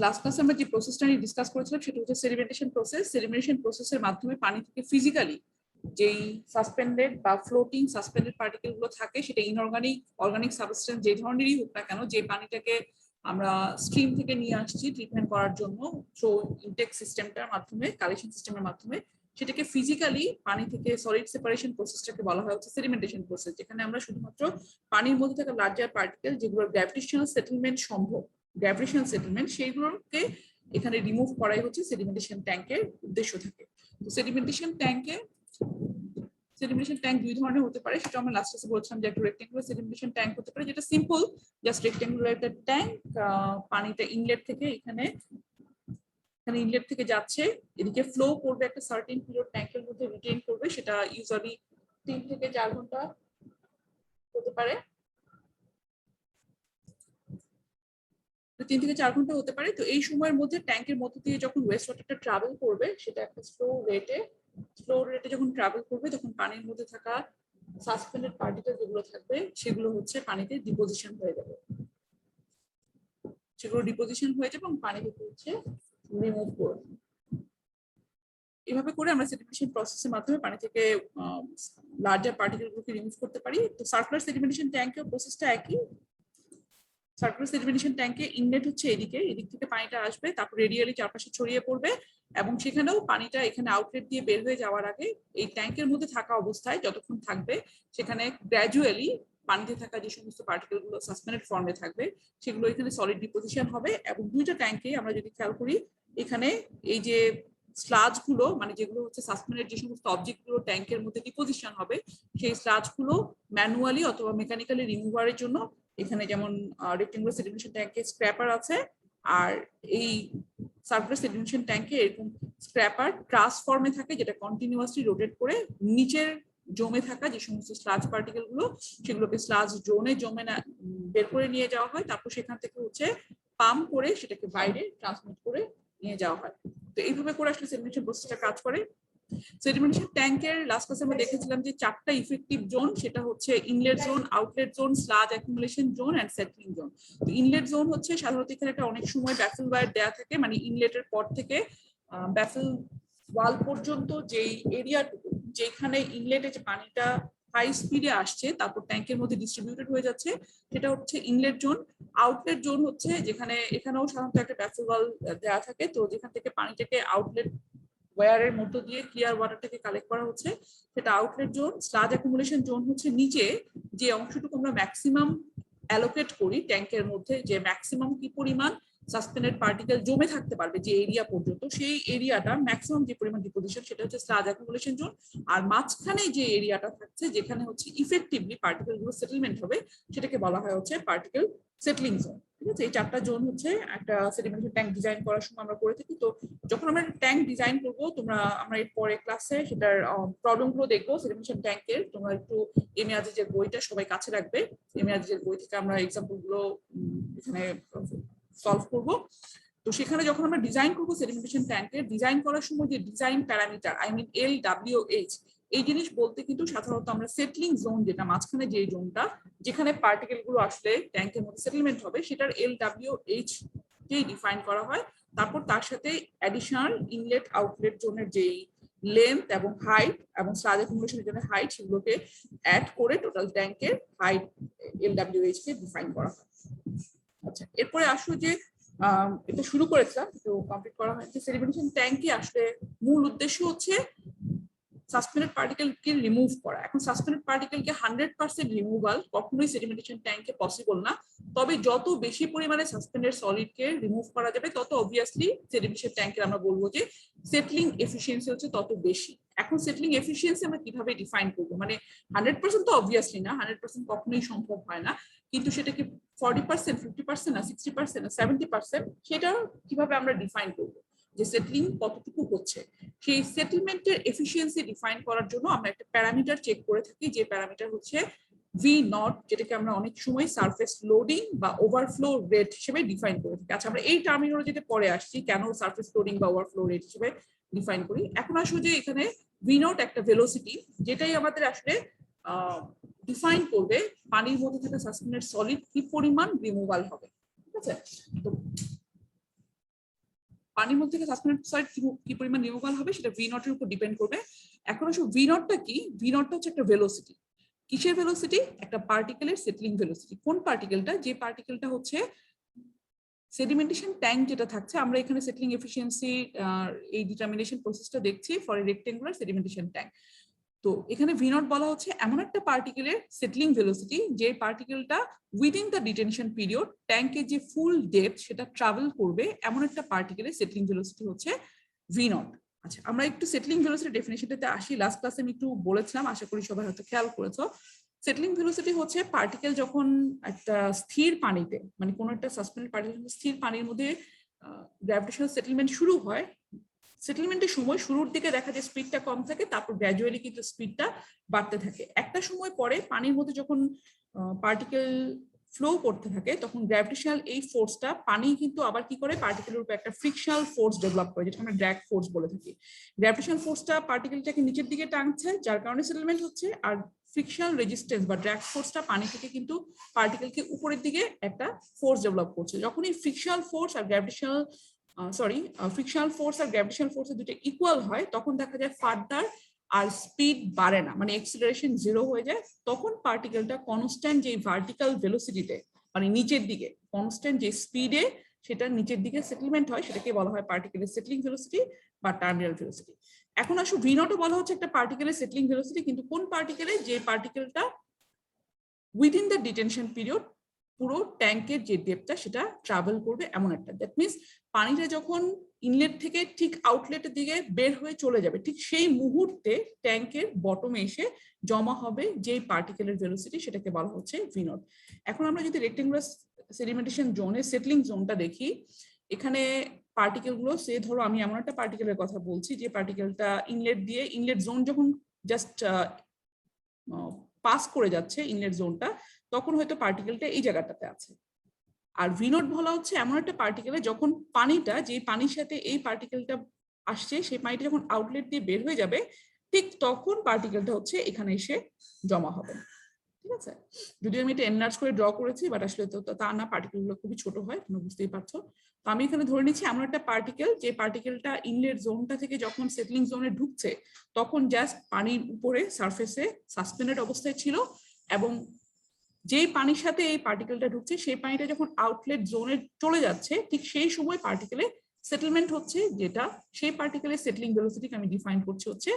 Last ক্লাসে আমরা যে প্রসেসটা নিয়ে ডিসকাস করেছিলাম সেটা হচ্ছে সেডিমেন্টেশন প্রসেস। সেডিমেন্টেশন প্রসেসের মাধ্যমে পানি থেকে ফিজিক্যালি যেই সাসপেন্ডেড বা ফ্লোটিং সাসপেন্ডেড পার্টিকেল গুলো থাকে, সেটা ইনঅর্গানিক অর্গানিক সাবস্টেন্স যে ধরনেরই হোক না কেন, যে পানিটাকে আমরা স্ট্রিম থেকে নিয়ে আসছি ট্রিটমেন্ট করার জন্য থ্রু ইনটেক সিস্টেমটার মাধ্যমে, কালেকশন সিস্টেমের মাধ্যমে, সেটাকে ফিজিক্যালি পানি থেকে সলিড সেপারেশন প্রসেসটাকে বলা হয় হচ্ছে সেডিমেন্টেশন প্রসেস, যেখানে আমরা শুধুমাত্র পানির মধ্যে থাকা লার্জার পার্টিকেল যেগুলোর গ্র্যাভিটেশনাল সেটেলমেন্ট সম্ভব, গ্র্যাভিটেশনাল সেটেলমেন্ট, সেইগুলোকে এখানে রিমুভ করাই হচ্ছে সেডিমেন্টেশন ট্যাঙ্কের উদ্দেশ্য থাকে। তো সেডিমেন্টেশন ট্যাঙ্কে সেডিমেন্টেশন ট্যাঙ্ক দুই ধরনের হতে পারে, সেটা আমরা লাস্ট ক্লাসে বলছিলাম যে একটা রেক্ট্যাঙ্গুলার সেডিমেন্টেশন ট্যাঙ্ক হতে পারে, যেটা সিম্পল জাস্ট রেক্ট্যাঙ্গুলার একটা ট্যাঙ্ক, পানিটা ইনলেট থেকে এখানে ইনলেট থেকে যাচ্ছে, এদিকে ফ্লো করবে একটা সার্টেন পিরিয়ড ট্যাঙ্কের মধ্যে রিটেইন করবে, সেটা ইউজুয়ালি 3 থেকে 4 ঘন্টা হতে পারে, 3 থেকে 4 ঘন্টা হতে পারে। তো এই সময়ের মধ্যে ট্যাঙ্কের মধ্য দিয়ে যখন ওয়েস্ট ওয়াটারটা ট্রাভেল করবে, সেটা একটা স্লো রেটে যখন ট্রাভেল করবে, তখন পানির মধ্যে থাকা সাসপেন্ডেড পার্টিকেল যেগুলো থাকবে সেগুলো হচ্ছে পানিতে ডিপোজিশন হয়ে যাবে, এবং পানি থেকে হচ্ছে রিমুভ করবে। এভাবে করে আমরা সেডিমেন্টেশন প্রসেসের মাধ্যমে পানি থেকে লার্জার পার্টিকেলগুলোকে রিমুভ করতে পারি। তো সার্কুলার সেডিমেন্টেশন ট্যাঙ্কের প্রসেসটা একই। সার্কুলার সেডিমেন্টেশন ট্যাঙ্কে ইনলেট হচ্ছে এদিক থেকে পানিটা আসবে, তারপর রেডিয়ালি চারপাশে ছড়িয়ে পড়বে, এবং সেখানেও পানিটা এখানে আউটলেট দিয়ে বের হয়ে যাওয়ার আগে এই ট্যাঙ্কের মধ্যে থাকা অবস্থায় যতক্ষণ থাকবে, সেখানে গ্র্যাজুয়ালি পানিতে থাকা যে সমস্ত পার্টিকেল গুলো সাসপেন্ডেড ফর্মে থাকবে সেগুলো এখানে সলিড ডিপোজিশন হবে। এবং দুইটা ট্যাঙ্কে আমরা যদি খেয়াল করি, এখানে এই যে স্লাজ গুলো, মানে যেগুলো হচ্ছে সাসপেন্ডেড যে সমস্ত অবজেক্ট গুলো ট্যাঙ্কের মধ্যে ডিপোজিশন হবে, সেই স্লাজ গুলো ম্যানুয়ালি অথবা মেকানিক্যালি রিমুভারের জন্য এখানে যেমন রেক্ট্যাঙ্গুলার সেডিমেন্টেশন ট্যাঙ্কে স্ক্র্যাপার আছে, আর এই সার্কুলার সেডিমেন্টেশন ট্যাঙ্কে এরকম স্ক্র্যাপার ট্রাস ফর্মে থাকে, যেটা কন্টিনিউয়াসলি রোটেট করে নিচের জমে থাকা যে সমস্ত স্লাজ পার্টিকেল গুলো সেগুলোকে স্লাজ জোনে জমে না বের করে নিয়ে যাওয়া হয়, তারপর সেখান থেকে হচ্ছে পাম্প করে সেটাকে বাইরে ট্রান্সমিট করে নিয়ে যাওয়া হয়। তো এইভাবে করে আসলে সেডিমেন্টেশন প্রসেসটা কাজ করে। সেডিমেন্টেশন ট্যাঙ্কের লাস্ট ক্লাসে আমরা দেখেছিলাম যে 4টা ইফেক্টিভ জোন, সেটা হচ্ছে inlet zone, outlet zone, sludge accumulation zone and settling zone. তো ইনলেট জোন হচ্ছে সাধারণত এখানে একটা অনেক সময় ব্যাফেল ওয়্যার দেয়া থাকে, মানে ইনলেটের পর থেকে ব্যাফেল ওয়াল পর্যন্ত যেই এরিয়াটুকু, যেখানে ইনলেটে যে পানিটা হাই স্পিডে আসছে তারপর ট্যাঙ্কের মধ্যে ডিস্ট্রিবিউটেড হয়ে যাচ্ছে, সেটা হচ্ছে ইনলেট জোন। আউটলেট জোন হচ্ছে যেখানে, এখানেও সাধারণত একটা ব্যাফেল ওয়াল দেওয়া থাকে, তো যেখান থেকে পানিটাকে আউটলেট ওয়্যারের মধ্য দিয়ে ক্লিয়ার ওয়াটারটাকে কালেক্ট করা হচ্ছে, সেটা outlet zone. Sludge accumulation zone হচ্ছে নিচে যে অংশটুকু আমরা ম্যাক্সিমাম অ্যালোকেট করি ট্যাঙ্কের মধ্যে, যে ম্যাক্সিমাম কি পরিমাণ সাসপেন্ডেড পার্টিকেল জমে থাকতে পারবে যে এরিয়া পর্যন্ত, সেই এরিয়াটা ম্যাক্সিমাম যে পরিমাণ ডিপোজিশন, সেটা হচ্ছে স্লাজ অ্যাকুমুলেশন জোন। আর মাঝখানে যে এরিয়াটা থাকছে যেখানে হচ্ছে ইফেক্টিভলি পার্টিকেল গুলো সেটেলমেন্ট হবে, সেটাকে বলা হয় হচ্ছে পার্টিকেল সেটলিং জোন। ঠিক আছে, এই 4টা জোন হচ্ছে একটা সেডিমেন্টেশন ট্যাঙ্ক ডিজাইন করার সময় আমরা করে থাকি। তো যখন আমরা ট্যাঙ্ক ডিজাইন করবো, আমরা এর পরে ক্লাসে সেটার প্রবলেম গুলো দেখবো সেডিমেন্টেশন ট্যাঙ্কের। তোমরা একটু এমএ আজিজের বইটা সবাই কাছে রাখবে, এমএ আজিজের বই থেকে আমরা এক্সাম্পল গুলো এখানে সলভ করবো। তো সেখানে যখন আমরা ডিজাইন করবো সেডিমেন্টেশন ট্যাঙ্কের, ডিজাইন করার সময় যে design parameter, I mean LWH, এই জিনিস বলতে কিন্তু সাধারণত আমরা সেটলিং জোন, যেটা মাঝখানে যে জোনটা যেখানে পার্টিকেল গুলো আসলে ট্যাঙ্কের মধ্যে সেটেলমেন্ট হবে, সেটার LWH কে ডিফাইন করা হয়। তারপর তার সাথে অ্যাডিশনাল ইনলেট আউটলেট জোনের যেই লেন্থ এবং হাইট এবং স্লাজ অ্যাকুমুলেশনের জন্য হাইট, সেগুলোকে অ্যাড করে টোটাল ট্যাঙ্কের হাইট LWH কে ডিফাইন করা হয়। আচ্ছা, এরপরে আসো যে এটা শুরু করেছিলাম তো কমপ্লিট করা হয়েছে। সেডিমেন্টেশন ট্যাঙ্কে আসলে মূল উদ্দেশ্য হচ্ছে সাসপেন্ডেড পার্টিকেলকে রিমুভ করা। এখন সাসপেন্ডেড পার্টিকেলকে 100% রিমুভাল কখনোই সেডিমেন্টেশন ট্যাঙ্কে পসিবল না, তবে যত বেশি পরিমাণে সাসপেন্ডেড সলিডকে রিমুভ করা যাবে তত অবভিয়াসলি সেডিমেন্টেশন ট্যাঙ্কের আমরা বলবো যে সেটলিং এফিসিয়েন্সি হচ্ছে তত বেশি। এখন সেটলিং এফিসিয়েন্সি আমরা কিভাবে ডিফাইন করবো, মানে 100% তো অবভিয়াসলি না, 100% কখনোই সম্ভব হয় না, কিন্তু সেটা কি 40%, 50% না 60% না 70%, সেটা কিভাবে আমরা ডিফাইন করবো যে সেটলিং কতটুকু হচ্ছে। সেই সেটেলমেন্টের এফিসিয়েন্সি ডিফাইন করার জন্য আমরা একটা প্যারামিটার চেক করে থাকি, যে প্যারামিটার হচ্ছে V0, যেটাকে আমরা অনেক সময় সারফেস লোডিং বা ওভারফ্লো রেট হিসেবে ডিফাইন করে থাকি। আচ্ছা, আমরা এই টার্মিনোলজিতে পরে আসছি কেন সারফেস লোডিং বা ওভারফ্লো রেট হিসেবে ডিফাইন করি। এখন আসো যে এখানে V0 একটা ভেলোসিটি, যেটাই আমাদের আসলে ডিফাইন করবে পানির মধ্যে থাকা সাসপেন্ডেড সলিড কি পরিমাণ রিমুভাল হবে। ঠিক আছে, তো পানির মধ্যে থেকে সাসপেন্ডেড সলিড কি পরিমাণ রিমুভাল হবে সেটা ভি নট এর উপর ডিপেন্ড করবে। এখন আসলে ভি নটটা কি? ভি নটটা হচ্ছে একটা ভেলোসিটি। কিসের ভেলোসিটি? একটা পার্টিকেলের সেটলিং ভেলোসিটি। কোন পার্টিকেলটা? যে পার্টিকেলটা হচ্ছে সেডিমেন্টেশন ট্যাঙ্ক যেটা থাকছে, আমরা এখানে সেটলিং এফিসিয়েন্সি এই ডিটারমিনেশন প্রসেসটা দেখছি for a rectangular sedimentation tank. তো এখানে ভি নট বলা হচ্ছে এমন একটা পার্টিকেলের সেটলিং ভেলোসিটি যে পার্টিকেলটা উইদিন দ্য ডিটেনশন পিরিয়ড ট্যাঙ্কের যে ফুল ডেপথ সেটা ট্রাভেল করবে, এমন একটা পার্টিকেলের সেটলিং ভেলোসিটি হচ্ছে ভি নট। আচ্ছা, আমরা একটু সেটলিং ভেলোসিটি ডেফিনেশনটাতে আসি। লাস্ট ক্লাসে আমি একটু বলেছিলাম, আশা করি সবাই হয়তো খেয়াল করেছো। সেটলিং ভেলোসিটি হচ্ছে পার্টিকেল যখন একটা স্থির পানিতে, মানে কোনো একটা সাসপেন্ডেড পার্টিকেল স্থির পানির মধ্যে গ্র্যাভিটেশনাল সেটেলমেন্ট শুরু হয়, সেটেলমেন্টের সময় শুরুর দিকে দেখা যায় স্পিডটা কম থাকে, তারপর গ্র্যাজুয়ালি কিন্তু স্পিডটা বাড়তে থাকে। একটা সময় পরে পানির মধ্যে যখন পার্টিকেল ফ্লো করতে থাকে তখন গ্র্যাভিটেশনাল এই ফোর্সটা পানি কিন্তু আবার কি করে পার্টিকেলের উপর একটা ফ্রিকশনাল ফোর্স ডেভেলপ করে, যেটা আমরা ড্র্যাগ ফোর্স বলে থাকি। গ্র্যাভিটেশনাল ফোর্সটা পার্টিকেলটাকে নিচের দিকে টানছে, যার কারণে সেটেলমেন্ট হচ্ছে। আর ফ্রিকশনাল রেজিস্ট্যান্স বা ড্র্যাগ ফোর্সটা পানি থেকে কিন্তু পার্টিকেলকে উপরের দিকে একটা ফোর্স ডেভেলপ করছে। যখন এই ফ্রিকশনাল ফোর্স আর গ্র্যাভিটেশনাল ফ্রিকশনাল ফোর্স আর গ্র্যাভিটেশনাল ফোর্সের দুটো ইকুয়াল হয়, তখন দেখা যায় ফার্দার আর স্পিড বাড়ে না, মানে এক্সিলারেশন জিরো হয়ে যায়। তখন পার্টিকেলটা কনস্ট্যান্ট যে ভার্টিক্যাল ভেলোসিটিতে, মানে নিচের দিকে কনস্ট্যান্ট যে স্পিডে সেটা নিচের দিকে সেটেলমেন্ট হয়, সেটাকে বলা হয় পার্টিকেলের সেটলিং ভেলোসিটি বা টার্মিনাল ভেলোসিটি। এখন আসো ভি নটও বলা হচ্ছে একটা পার্টিকেলের সেটলিং ভেলোসিটি, কিন্তু কোন পার্টিকেলে? যে পার্টিকেলটা উইদিন দ্য ডিটেনশন পিরিয়ড পুরো ট্যাঙ্কের যে ডেপটা সেটা ট্রাভেল করবে, এমন একটা। দ্যাট মিনস পানিটা যখন ইনলেট থেকে ঠিক আউটলেটের দিকে বের হয়ে চলে যাবে, ঠিক সেই মুহূর্তে ট্যাঙ্কের বটমে এসে জমা হবে যে পার্টিকেলের ভেলোসিটি, সেটাকে বলা হচ্ছে ভি নট। এখন আমরা যদি রেক্টেঙ্গুলার সেডিমেন্টেশন জোনে সেটলিং জোনটা দেখি, এখানে পার্টিকেল গুলো, সে ধরো আমি এমন একটা পার্টিকেলের কথা বলছি যে পার্টিকেলটা ইনলেট দিয়ে, ইনলেট জোন যখন জাস্ট পাস করে যাচ্ছে ইনলেট জোনটা, তখন হয়তো পার্টিকেলটা এই জায়গাটাতে আছে। আর ভি নট বলা হচ্ছে এমন একটা পার্টিকেলে যখন পানিটা, যে পানির সাথে এই পার্টিকেলটা আসছে, সেই পানিটা যখন আউটলেট দিয়ে বের হয়ে যাবে, ঠিক তখন পার্টিকেলটা হচ্ছে এখানে এসে জমা হবে। ঠিক আছে, যদিও আমি এটা এনলার্জ করে ড্র করেছি, বাট আসলে তো তা না, পার্টিকেলগুলো খুবই ছোট হয়, তোমরা বুঝতেই পারছো। তো আমি এখানে ধরে নিচ্ছি এমন একটা পার্টিকেল, যে পার্টিকেলটা ইনলেট জোনটা থেকে যখন সেটলিং জোনে ঢুকছে তখন জাস্ট পানির উপরে সারফেসে সাসপেন্ডেড অবস্থায় ছিল, এবং যেই পানির সাথে এই পার্টিকেলটা ঢুকছে সেই পানিটা যখন আউটলেট জোনে চলে যাচ্ছে, ঠিক সেই সময় পার্টিকেলে সেটেলমেন্ট হচ্ছে, যেটা সেই পার্টিকেলের সেটলিং ভেলোসিটিকে আমি ডিফাইন করছি হচ্ছে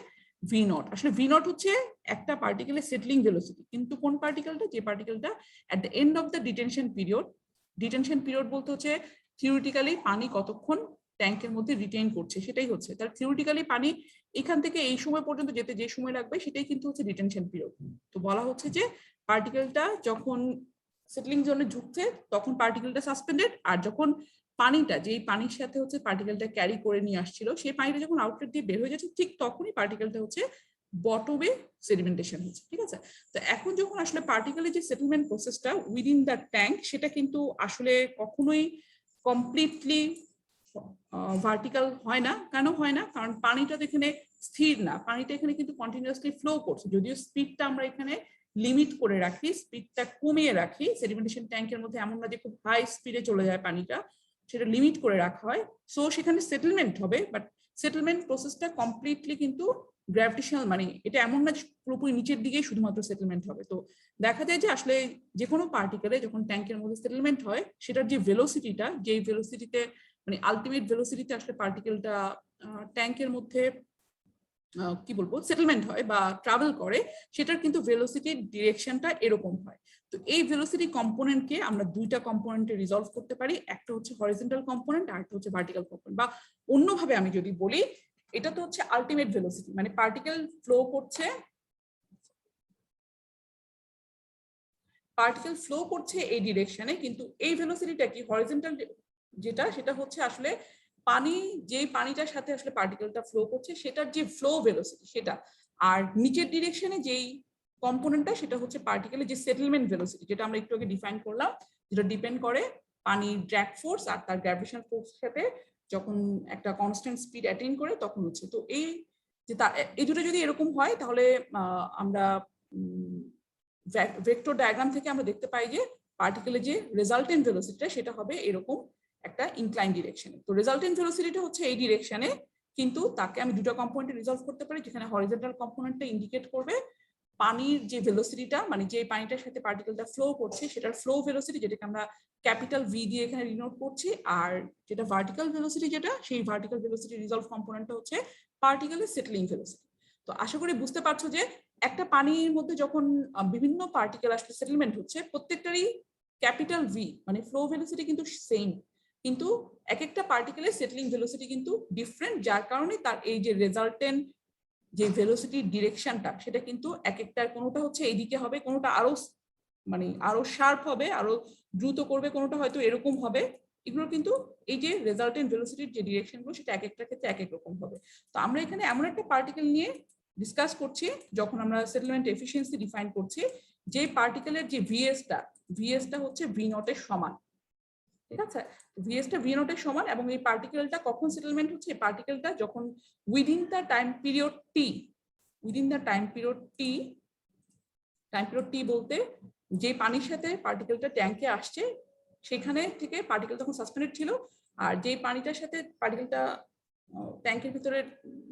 ভি নট। আসলে ভি নট হচ্ছে একটা পার্টিকেলের সেটলিং ভেলোসিটি, কিন্তু কোন পার্টিকেলটা? যে পার্টিকেলটা at the end of the detention period, detention period বলতে হচ্ছে থিওরিটিক্যালি পানি কতক্ষণ ট্যাঙ্কের মধ্যে রিটেইন করছে, সেটাই হচ্ছে তার থিওরিটিক্যালি পানি এখান থেকে এই সময় পর্যন্ত যেতে যে সময় লাগবে সেটাই কিন্তু হচ্ছে ডিটেনশন পিরিয়ড। তো বলা হচ্ছে যে পার্টিকেলটা যখন সেটলিং জোনে ঢুকছে তখন পার্টিকেলটা সাসপেন্ডেড, আর যখন পানিটা, যেই পানির সাথে হচ্ছে পার্টিকেলটা ক্যারি করে নিয়ে আসছিল, সেই পানিটা যখন আউটলেট দিয়ে বের হয়ে যাচ্ছে, ঠিক তখনই পার্টিকেলটা হচ্ছে বটমে সেডিমেন্টেশন হচ্ছে। ঠিক আছে, তো এখন যখন আসলে পার্টিকেলের যে সেটেলমেন্ট প্রসেসটা উইদিন দ্য ট্যাঙ্ক, সেটা কিন্তু আসলে কখনোই কমপ্লিটলি ভার্টিক্যাল হয় না। কেন হয় না? কারণ পানিটা তো এখানে স্থির না, পানিটা এখানে কিন্তু কন্টিনিউয়াসলি ফ্লো করছে। যদিও স্পিডটা আমরা এখানে লিমিট করে রাখি, স্পিডটা কমিয়ে রাখি, সেডিমেন্টেশন ট্যাঙ্কের মধ্যে এমন না যে খুব হাই স্পিডে চলে যায় পানিটা, সেটা লিমিট করে রাখা হয়। সো সেখানে সেটেলমেন্ট হবে, বাট সেটেলমেন্ট প্রসেসটা কমপ্লিটলি কিন্তু গ্র্যাভিটেশনাল, মানে এটা এমন না পুরোপুরি নিচের দিকেই শুধুমাত্র সেটেলমেন্ট হবে। তো দেখা যায় যে আসলে যে কোনো পার্টিকেলে যখন ট্যাঙ্কের মধ্যে সেটেলমেন্ট হয়, সেটার যে ভেলোসিটিটা, যেই ভেলোসিটিতে, মানে আলটিমেট ভেলোসিটিতে আসলে পার্টিকেলটা ট্যাঙ্কের মধ্যে কি বলবো সেটেলমেন্ট হয় বা ট্রাভেল করে, সেটার কিন্তু ভেলোসিটির ডিরেকশনটা এরকম হয়। তো এই ভেলোসিটি কম্পোনেন্টকে আমরা দুইটা কম্পোনেন্টে রিজলভ করতে পারি, একটা হচ্ছে হরিজন্টাল কম্পোনেন্ট আর একটা হচ্ছে ভার্টিক্যাল কম্পোনেন্ট। বা অন্যভাবে আমি যদি বলি, এটা তো হচ্ছে আলটিমেট ভেলোসিটি, মানে পার্টিকেল ফ্লো করছে, পার্টিকেল ফ্লো করছে এই ডিরেকশনে, কিন্তু এই ভেলোসিটিটা কি হরিজন্টাল, যেটা সেটা হচ্ছে আসলে পানি, যেই পানিটার সাথে আসলে পার্টিকেলটা ফ্লো করছে সেটার যে ফ্লো ভেলোসিটি সেটা। আর নিচের ডিরেকশনে যেই কম্পোনেন্টটা, সেটা হচ্ছে পার্টিকেলের যে সেটেলমেন্ট ভেলোসিটি, যেটা আমরা একটু আগে ডিফাইন করলাম, যেটা ডিপেন্ড করে পানির ড্র্যাগ ফোর্স আর তার গ্র্যাভিটেশনাল ফোর্সের সাথে যখন একটা কনস্ট্যান্ট স্পিড অ্যাটেইন করে তখন হচ্ছে। তো এই যে এই দুটো যদি এরকম হয়, তাহলে আমরা ভেক্টর ডায়াগ্রাম থেকে আমরা দেখতে পাই যে পার্টিকেলের যে রেজাল্টেন্ট ভেলোসিটিটা সেটা হবে এরকম একটা ইনক্লাইন ডিরেকশনে। তো রেজাল্টেন্ট ভেলোসিটিটা হচ্ছে এই ডিরেকশনে, কিন্তু তাকে আমি দুটো কম্পোনেন্টে রিজলভ করতে পারি, যেখানে হরিজন্টাল কম্পোনেন্টটা ইন্ডিকেট করবে পানির যে ভেলোসিটিটা, মানে যে পানিটার সাথে পার্টিকেলটা ফ্লো করছে সেটার ফ্লো ভেলোসিটি, যেটাকে আমরা ক্যাপিটাল ভি দিয়ে এখানে ডিনোট করছি, আর যেটা ভার্টিক্যাল ভেলোসিটি, যেটা সেই ভার্টিক্যাল ভেলোসিটি রিজলভ কম্পোনেন্টটা হচ্ছে পার্টিকেলের সেটলিং ভেলোসিটি। তো আশা করি বুঝতে পারছো যে একটা পানির মধ্যে যখন বিভিন্ন পার্টিকেল আসলে সেটেলমেন্ট হচ্ছে, প্রত্যেকটারই ক্যাপিটাল ভি মানে ফ্লো ভেলোসিটি কিন্তু সেম, কিন্তু এক একটা পার্টিকেলের সেটলিং ভেলোসিটি কিন্তু ডিফারেন্ট, যার কারণে তার এই যে রেজাল্টেন্ট যে ভেলোসিটির ডিরেকশনটা সেটা কিন্তু এক একটার, কোনোটা হচ্ছে এইদিকে হবে, কোনোটা আরো মানে আরো শার্প হবে, আরো দ্রুত করবে, কোনোটা হয়তো এরকম হবে। এগুলো কিন্তু এই যে রেজাল্টেন্ট ভেলোসিটির যে ডিরেকশনগুলো সেটা এক একটা ক্ষেত্রে এক এক রকম হবে। তো আমরা এখানে এমন একটা পার্টিকেল নিয়ে ডিসকাস করছি যখন আমরা সেটেলমেন্ট এফিসিয়েন্সি ডিফাইন করছি, যে পার্টিকেলের যে ভিএসটা হচ্ছে ভি নটের সমান, ঠিক আছে? ভিএসটা ভি নটের সমান, এবং এই পার্টিকেলটা কখন সেটেলমেন্ট হচ্ছে? এই পার্টিকেলটা যখন within the time period T, within the time period T বলতে যে পানির সাথে পার্টিকেলটা ট্যাঙ্কে আসছে সেখানে থেকে পার্টিকেল তখন সাসপেন্ডেড ছিল, আর যে পানিটার সাথে পার্টিকেলটা ট্যাঙ্কের ভিতরে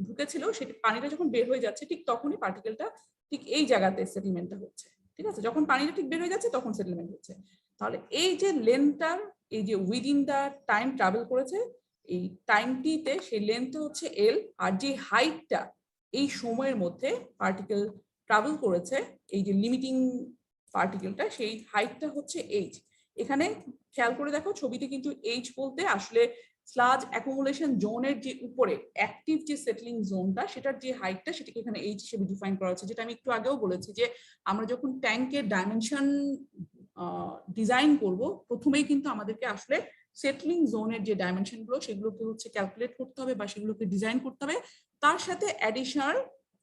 ঢুকেছিল সেটা পানিটা যখন বের হয়ে যাচ্ছে ঠিক তখনই পার্টিকেলটা ঠিক এই জায়গাতে সেটেলমেন্টটা হচ্ছে, ঠিক আছে? যখন পানিটা ঠিক বের হয়ে যাচ্ছে তখন সেটেলমেন্ট হচ্ছে। তাহলে এই যে লেন্থটার, এই যে উইদিন দা টাইম ট্রাভেল করেছে এই টাইম টিতে, সেই লেন্থটা হচ্ছে এল, আর যে হাইটটা এই সময়ের মধ্যে পার্টিকেল ট্রাভেল করেছে, এই যে লিমিটিং পার্টিকেলটা, সেই হাইটটা হচ্ছে এইচ। এখানে খেয়াল করে দেখো ছবিতে কিন্তু এইচ বলতে আসলে স্লাজ অ্যাকুমুলেশন জোনের যে উপরে অ্যাক্টিভ যে সেটলিং জোনটা সেটার যে হাইটটা সেটাকে এখানে এইচ হিসেবে ডিফাইন করা হচ্ছে, যেটা আমি একটু আগেও বলেছি যে আমরা যখন ট্যাঙ্কের ডাইমেনশন ডিজাইন করব প্রথমেই কিন্তু আমাদেরকে আসলে সেটলিং জোনের যে ডাইমেনশন গুলো সেগুলোকে হচ্ছে ক্যালকুলেট করতে হবে বা সেগুলোকে ডিজাইন করতে হবে, তার সাথে অ্যাডিশনাল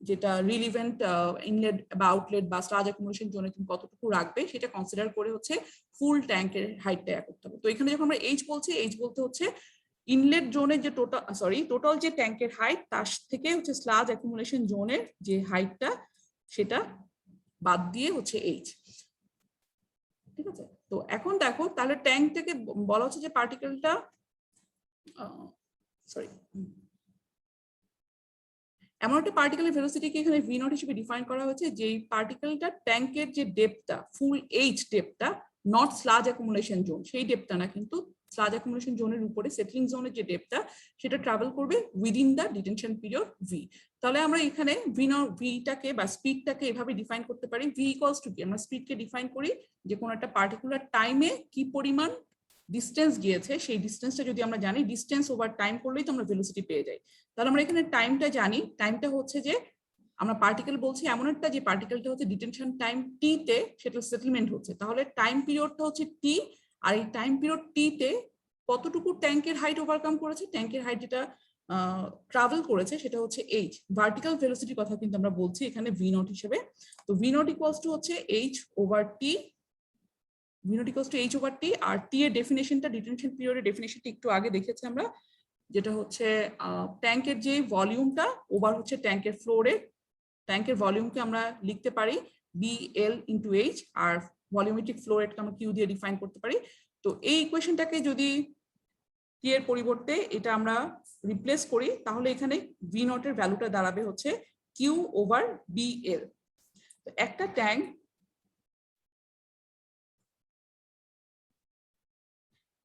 যেটা রিলিভেন্ট ইনলেট বা আউটলেট বা স্লাজ অ্যাকুমুলেশন জোনে তুমি কতটুকু রাখবে সেটা কনসিডার করে হচ্ছে ফুল ট্যাঙ্কের হাইটটা করতে হবে। তো এখানে যখন আমরা এইচ বলছি, এইচ বলতে হচ্ছে ইনলেট জোনের যে টোটাল যে ট্যাঙ্কের হাইট তার থেকে হচ্ছে স্লাজ অ্যাকুমুলেশন জোনের যে হাইটটা সেটা বাদ দিয়ে হচ্ছে এইচ, ঠিক আছে? তো এখন দেখো তাহলে ট্যাঙ্ক থেকে বলা হচ্ছে যে পার্টিকেলটা এমন একটা পার্টিকেলের ভেলোসিটিকে এখানে ভি নট হিসেবে ডিফাইন করা হয়েছে যেই পার্টিকেলটা ট্যাঙ্কের যে ডেপথটা ফুল এইচ ডেপথটা, নট স্লাজ অ্যাকুমুলেশন জোন, সেই ডেপথটা না, কিন্তু স্লাজ অ্যাকুমুলেশন জোনের উপরে সেটলিং জোনের যে ডেপথটা সেটা ট্রাভেল করবে within the detention period V. তাহলে আমরা এখানে ভিটাকে বা স্পিডটাকে এভাবে ডিফাইন করতে পারি, ভি ইকুয়ালস টু কি, আমরা স্পিডকে ডিফাইন করি যে কোনো একটা পার্টিকুলার টাইমে কি পরিমাণ ডিস্টেন্স গিয়েছে, সেই ডিস্টেন্সটা যদি আমরা জানি, ডিস্টেন্স ওভার টাইম করলেই তো আমরা ভেলোসিটি পেয়ে যাই। তাহলে আমরা এখানে টাইমটা জানি, টাইমটা হচ্ছে যে আমরা পার্টিকেল বলছি এমন একটা যে পার্টিকেলটা হচ্ছে ডিটেনশন টাইম টি তে সেটা সেটেলমেন্ট হচ্ছে, তাহলে টাইম পিরিয়ডটা হচ্ছে টি, আর এই টাইম পিরিয়ড টি তে কতটুকু ট্যাঙ্কের হাইট ওভারকাম করেছে, ট্যাঙ্কের হাইট যেটা ট্রাভেল করেছে সেটা হচ্ছে এইচ, ভার্টিক্যাল ভেলোসিটির কথা কিন্তু আমরা বলছি এখানে ভি নট হিসেবে। তো ভি নট ইকুয়ালস টু হচ্ছে H over T, V naught equals to H over T, আর টি এর ডেফিনেশনটা ডিটেনশন পিরিয়ডের ডেফিনেশনটা একটু আগে দেখেছি আমরা, যেটা হচ্ছে ট্যাঙ্কের যে ভলিউমটা ওভার হচ্ছে ট্যাঙ্কের ফ্লো রেট, ট্যাঙ্কের ভলিউমকে আমরা লিখতে পারি বিএল ইন্টু এইচ, আর ভলিউমেট্রিক ফ্লো রেটকে আমরা কিউ দিয়ে ডিফাইন করতে পারি। তো এই ইকুয়েশনটাকে যদি টি এর পরিবর্তে এটা আমরা রিপ্লেস করি তাহলে এখানে ভি নট এর ভ্যালুটা দাঁড়াবে হচ্ছে কিউ ওভার বিএল। একটা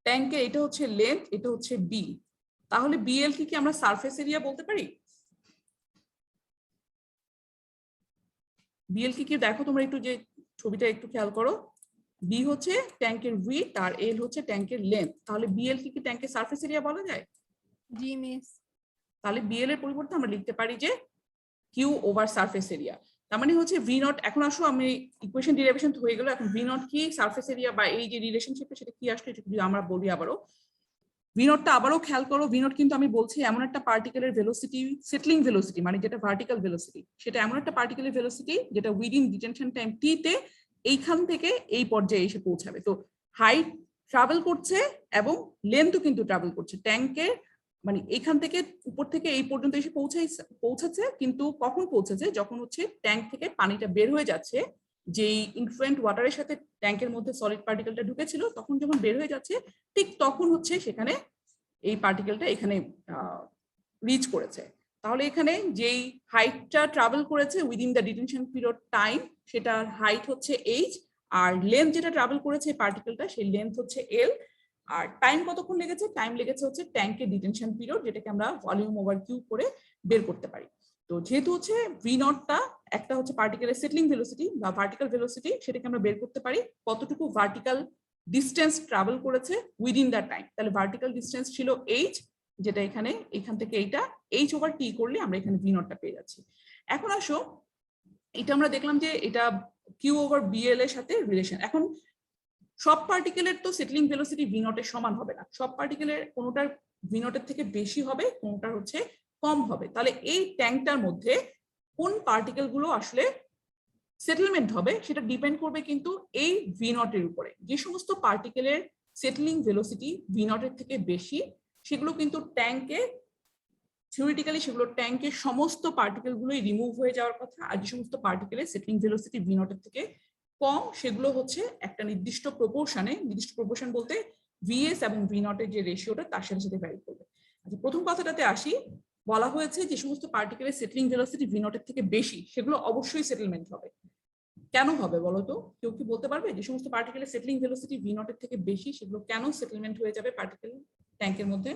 ট্যাঙ্কের এটা হচ্ছে লেন্থ, এটা হচ্ছে বি, তাহলে বিএল কি আমরা সারফেস এরিয়া বলতে পারি? বিএল কি দেখো তোমরা একটু যে ছবিটা একটু খেয়াল করো, বি হচ্ছে ট্যাঙ্কের উইডথ আর এল হচ্ছে ট্যাঙ্কের লেন্থ, তাহলে বিএল কি ট্যাঙ্কের সারফেস এরিয়া বলা যায়? জি মিস। তাহলে বিএল এর পরিবর্তে আমরা লিখতে পারি যে কিউ ওভার সারফেস এরিয়া। তার মানে হচ্ছে ভি নট, এখন আসো আমি ইকুয়েশন ডেরিভেশন হয়ে গেল, এখন ভি নট কি, সারফেস এরিয়া বা এই যে রিলেশনশিপটা সেটা কি আসলে যদি আমরা বলি আবারও, ভি নটটা আবারও খেয়াল করো, ভি নট কিন্তু আমি বলছি এমন একটা পার্টিকেলের ভেলোসিটি, সেটলিং ভেলোসিটি মানে যেটা ভার্টিক্যাল ভেলোসিটি, সেটা এমন একটা পার্টিকেলের ভেলোসিটি যেটা উইদিন ডিটেনশন টাইম টি তে এইখান থেকে এই পর্যায়ে এসে পৌঁছাবে। তো হাইট ট্রাভেল করছে এবং লেন্থও কিন্তু ট্রাভেল করছে ট্যাঙ্কের, মানে এইখান থেকে উপর থেকে এই পর্যন্ত এসে পৌঁছাচ্ছে, কিন্তু কখন পৌঁছেছে, যখন হচ্ছে ট্যাঙ্ক থেকে পানিটা বের হয়ে যাচ্ছে যেই ইনফ্লুয়েন্ট ওয়াটারের সাথে ট্যাঙ্কের মধ্যে সলিড পার্টিকেলটা ঢুকেছিল, তখন যখন বের হয়ে যাচ্ছে ঠিক তখন হচ্ছে সেখানে এই পার্টিকেলটা এখানে রিচ করেছে। তাহলে এখানে যেই হাইটটা ট্রাভেল করেছে within the detention period time, সেটার হাইট হচ্ছে h, আর লেন্থ যেটা ট্রাভেল করেছে পার্টিকেলটা সেই লেন্থ হচ্ছে l, আর টাইম কতক্ষণ লেগেছে, টাইম লেগেছে হচ্ছে ট্যাঙ্কের ডিটেনশন পিরিয়ড, যেটাকে আমরা ভলিউম ওভার কিউ করে বের করতে পারি। তো যেহেতু হচ্ছে ভি নটটা একটা হচ্ছে পার্টিকেলের সেটলিং ভেলোসিটি বা ভার্টিক্যাল ভেলোসিটি, সেটাকে আমরা বের করতে পারি কতটুকু ভার্টিক্যাল ডিস্টেন্স ট্রাভেল করেছে উইদিন দ্য টাইম। তাহলে ভার্টিক্যাল ডিস্টেন্স ছিল h, যেটা এখানে এখান থেকে এইটা h ওভার টি করলে আমরা এখানে ভি নটটা পেয়ে যাচ্ছি। এখন আসো, এটা আমরা দেখলাম যে এটা কিউ ওভার বিএল এর সাথে রিলেশন। এখন সব পার্টিকেলের তো সেটলিং ভেলোসিটি ভি নটের সমান হবে না, সব পার্টিকেলের কোনোটার ভি নটের থেকে বেশি হবে, কোনোটার হচ্ছে কম হবে। তাহলে এই ট্যাঙ্কটার মধ্যে কোন পার্টিকেল গুলো আসলে সেটেলমেন্ট হবে সেটা ডিপেন্ড করবে কিন্তু এই ভি নটের উপরে। যে সমস্ত পার্টিকেলের সেটলিং ভেলোসিটি ভি নটের থেকে বেশি, সেগুলো কিন্তু ট্যাঙ্কে থিওরিটিক্যালি সেগুলো ট্যাঙ্কের সমস্ত পার্টিকেল গুলোই রিমুভ হয়ে যাওয়ার কথা। আর যে সমস্ত পার্টিকেলের সেটলিং ভেলোসিটি ভি নটের থেকে কম, সেগুলো হচ্ছে একটা নির্দিষ্ট প্রপোর্শনে, নির্দিষ্ট প্রপোর্শন বলতে ভিএস এবং ভি নটের যে রেশিওটা তার সাথে সাথে ভ্যারি করবে। আচ্ছা, প্রথম কথাটাতে আসি। বলা হয়েছে যে সমস্ত পার্টিকেলের সেটলিং ভেলোসিটি ভি নটের থেকে বেশি, সেগুলো অবশ্যই সেটেলমেন্ট হবে। কেন হবে বলতো? কেউ কি বলতে পারবে? যে সমস্ত পার্টিকেলের সেটলিং ভেলোসিটি ভি নটের থেকে বেশি, সেগুলো কেন সেটেলমেন্ট হয়ে যাবে পার্টিকেল ট্যাঙ্কের মধ্যে?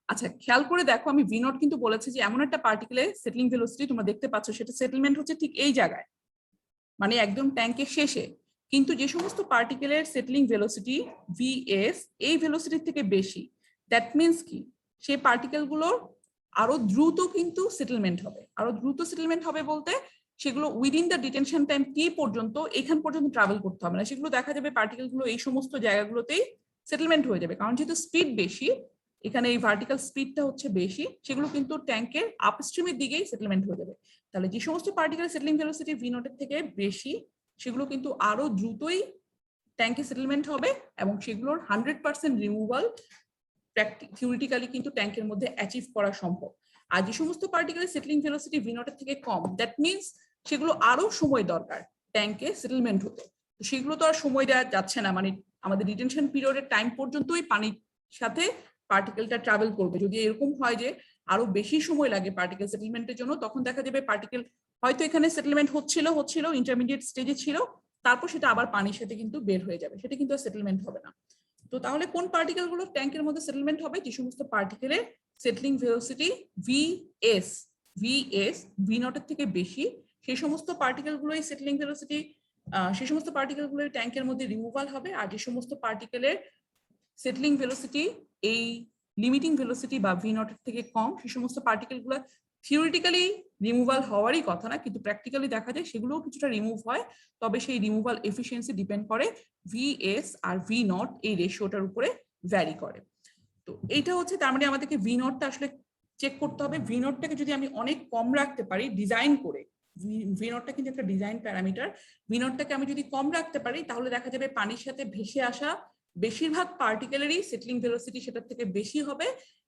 আচ্ছা, খেয়াল করে দেখো, আমি ভি নট কিন্তু বলেছি যে এমন একটা পার্টিকেলের সেটলিং ভেলোসিটি তোমরা দেখতে পাচ্ছ, সেটা সেটেলমেন্ট হচ্ছে ঠিক এই জায়গায়, মানে একদম ট্যাঙ্কের শেষে। কিন্তু যে সমস্ত পার্টিকেলের সেটলিং ভেলোসিটি ভিএস এই ভেলোসিটির থেকে বেশি, দ্যাট মিনস কি, সেই পার্টিকেলগুলোর আরো দ্রুত কিন্তু সেটেলমেন্ট হবে। আরো দ্রুত সেটেলমেন্ট হবে বলতে সেগুলো উইদিন দ্য ডিটেনশন টাইম টি পর্যন্ত, এখান পর্যন্ত ট্রাভেল করতে হবে না, সেগুলো দেখা যাবে পার্টিকেলগুলো এই সমস্ত জায়গাগুলোতেই সেটেলমেন্ট হয়ে যাবে। কারণ যেহেতু স্পিড বেশি, এখানে এই ভার্টিক্যাল স্পিডটা হচ্ছে বেশি, সেগুলো কিন্তু ট্যাঙ্কের আপস্ট্রিমের দিকেই সেটেলমেন্ট হয়ে যাবে। তাহলে যে সমস্ত পার্টিকেলের সেটলিং ভেলোসিটি ভি নটের থেকে বেশি, সেগুলো কিন্তু আরো দ্রুতই ট্যাঙ্কে সেটেলমেন্ট হবে, এবং সেগুলোর 100% রিমুভাল থিওরিটিক্যালি কিন্তু ট্যাঙ্কের মধ্যে অ্যাচিভ করা সম্ভব। আর যে সমস্ত পার্টিকেলের সেটলিং ভেলোসিটি ভি নটের থেকে কম, দ্যাট মিনস সেগুলো আরো সময় দরকার ট্যাঙ্কে সেটেলমেন্ট হতে। তো সেগুলো তো আর সময় দেওয়া যাচ্ছে না, মানে আমাদের ডিটেনশন পিরিয়ডের টাইম পর্যন্তই পানির সাথে পার্টিকেলটা ট্রাভেল করবে। যদি এরকম হয় যে আরো বেশি সময় লাগে পার্টিকেল সেটেলমেন্টের জন্য, তখন দেখা যাবে পার্টিকেল হয়তো এখানে সেটেলমেন্ট হচ্ছিল ইন্টারমিডিয়েট স্টেজে ছিল, তারপর সেটা আবার পানির সাথে কিন্তু বের হয়ে যাবে, সেটা কিন্তু আর সেটেলমেন্ট হবে না। তো তাহলে কোন পার্টিকেল গুলো ট্যাঙ্কের মধ্যে সেটেলমেন্ট হবে? যে সমস্ত পার্টিকেলের সেটলিং ভেলোসিটি ভিএস ভি নটের থেকে বেশি, সেই সমস্ত পার্টিকেল গুলোই সেটলিং ভেলোসিটি, সেই সমস্ত পার্টিকেল গুলো ট্যাঙ্কের মধ্যে রিমুভাল হবে। আর যে সমস্ত পার্টিকেলের সেটলিং ভেলোসিটি এই লিমিটিং ভেলোসিটি বা ভি নটের থেকে কম, সেই সমস্ত পার্টিকেল গুলো থিওরিটিক্যালি রিমুভাল হওয়ারই কথা না, কিন্তু প্র্যাকটিক্যালি দেখা যায় সেগুলোও কিছুটা রিমুভ হয়। তবে সেই রিমুভাল এফিসিয়েন্সি ডিপেন্ড করে ভিএস আর ভি নট এই রেশিওটার উপরে ভ্যারি করে। তো এইটা হচ্ছে, তার মানে আমাদেরকে ভি নটটা আসলে চেক করতে হবে। ভি নটটাকে যদি আমি অনেক কম রাখতে পারি ডিজাইন করে, ভি নটটা কিন্তু একটা ডিজাইন প্যারামিটার, ভি নটটাকে আমি যদি কম রাখতে পারি, তাহলে দেখা যাবে পানির সাথে ভেসে আসা বেশিরভাগ পার্টিকেলেরই সেটলিং ভেলোসিটি সেটার থেকে বেশি হবে,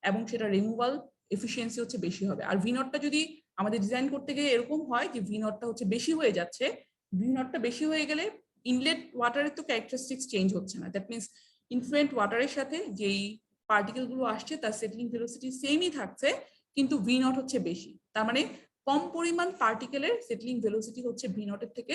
এবং সেটা রিমুভাল এফিসিয়েন্সি হচ্ছে বেশি হবে। আর ভি নটটা যদি আমাদের ডিজাইন করতে গিয়ে এরকম হয় যে ভি নটটা হচ্ছে বেশি হয়ে যাচ্ছে, ভি নটটা বেশি হয়ে গেলে ইনলেট ওয়াটারের তো ক্যারেক্টারিস্টিক্স চেঞ্জ হচ্ছে না, দ্যাট মিনস ইনফ্লুয়েন্ট ওয়াটারের সাথে যেই পার্টিকেল গুলো আসছে তার সেটলিং ভেলোসিটি সেমই থাকছে, কিন্তু ভি নট হচ্ছে বেশি। তার মানে কম পরিমাণ পার্টিকেলের সেটলিং ভেলোসিটি হচ্ছে ভি নটের থেকে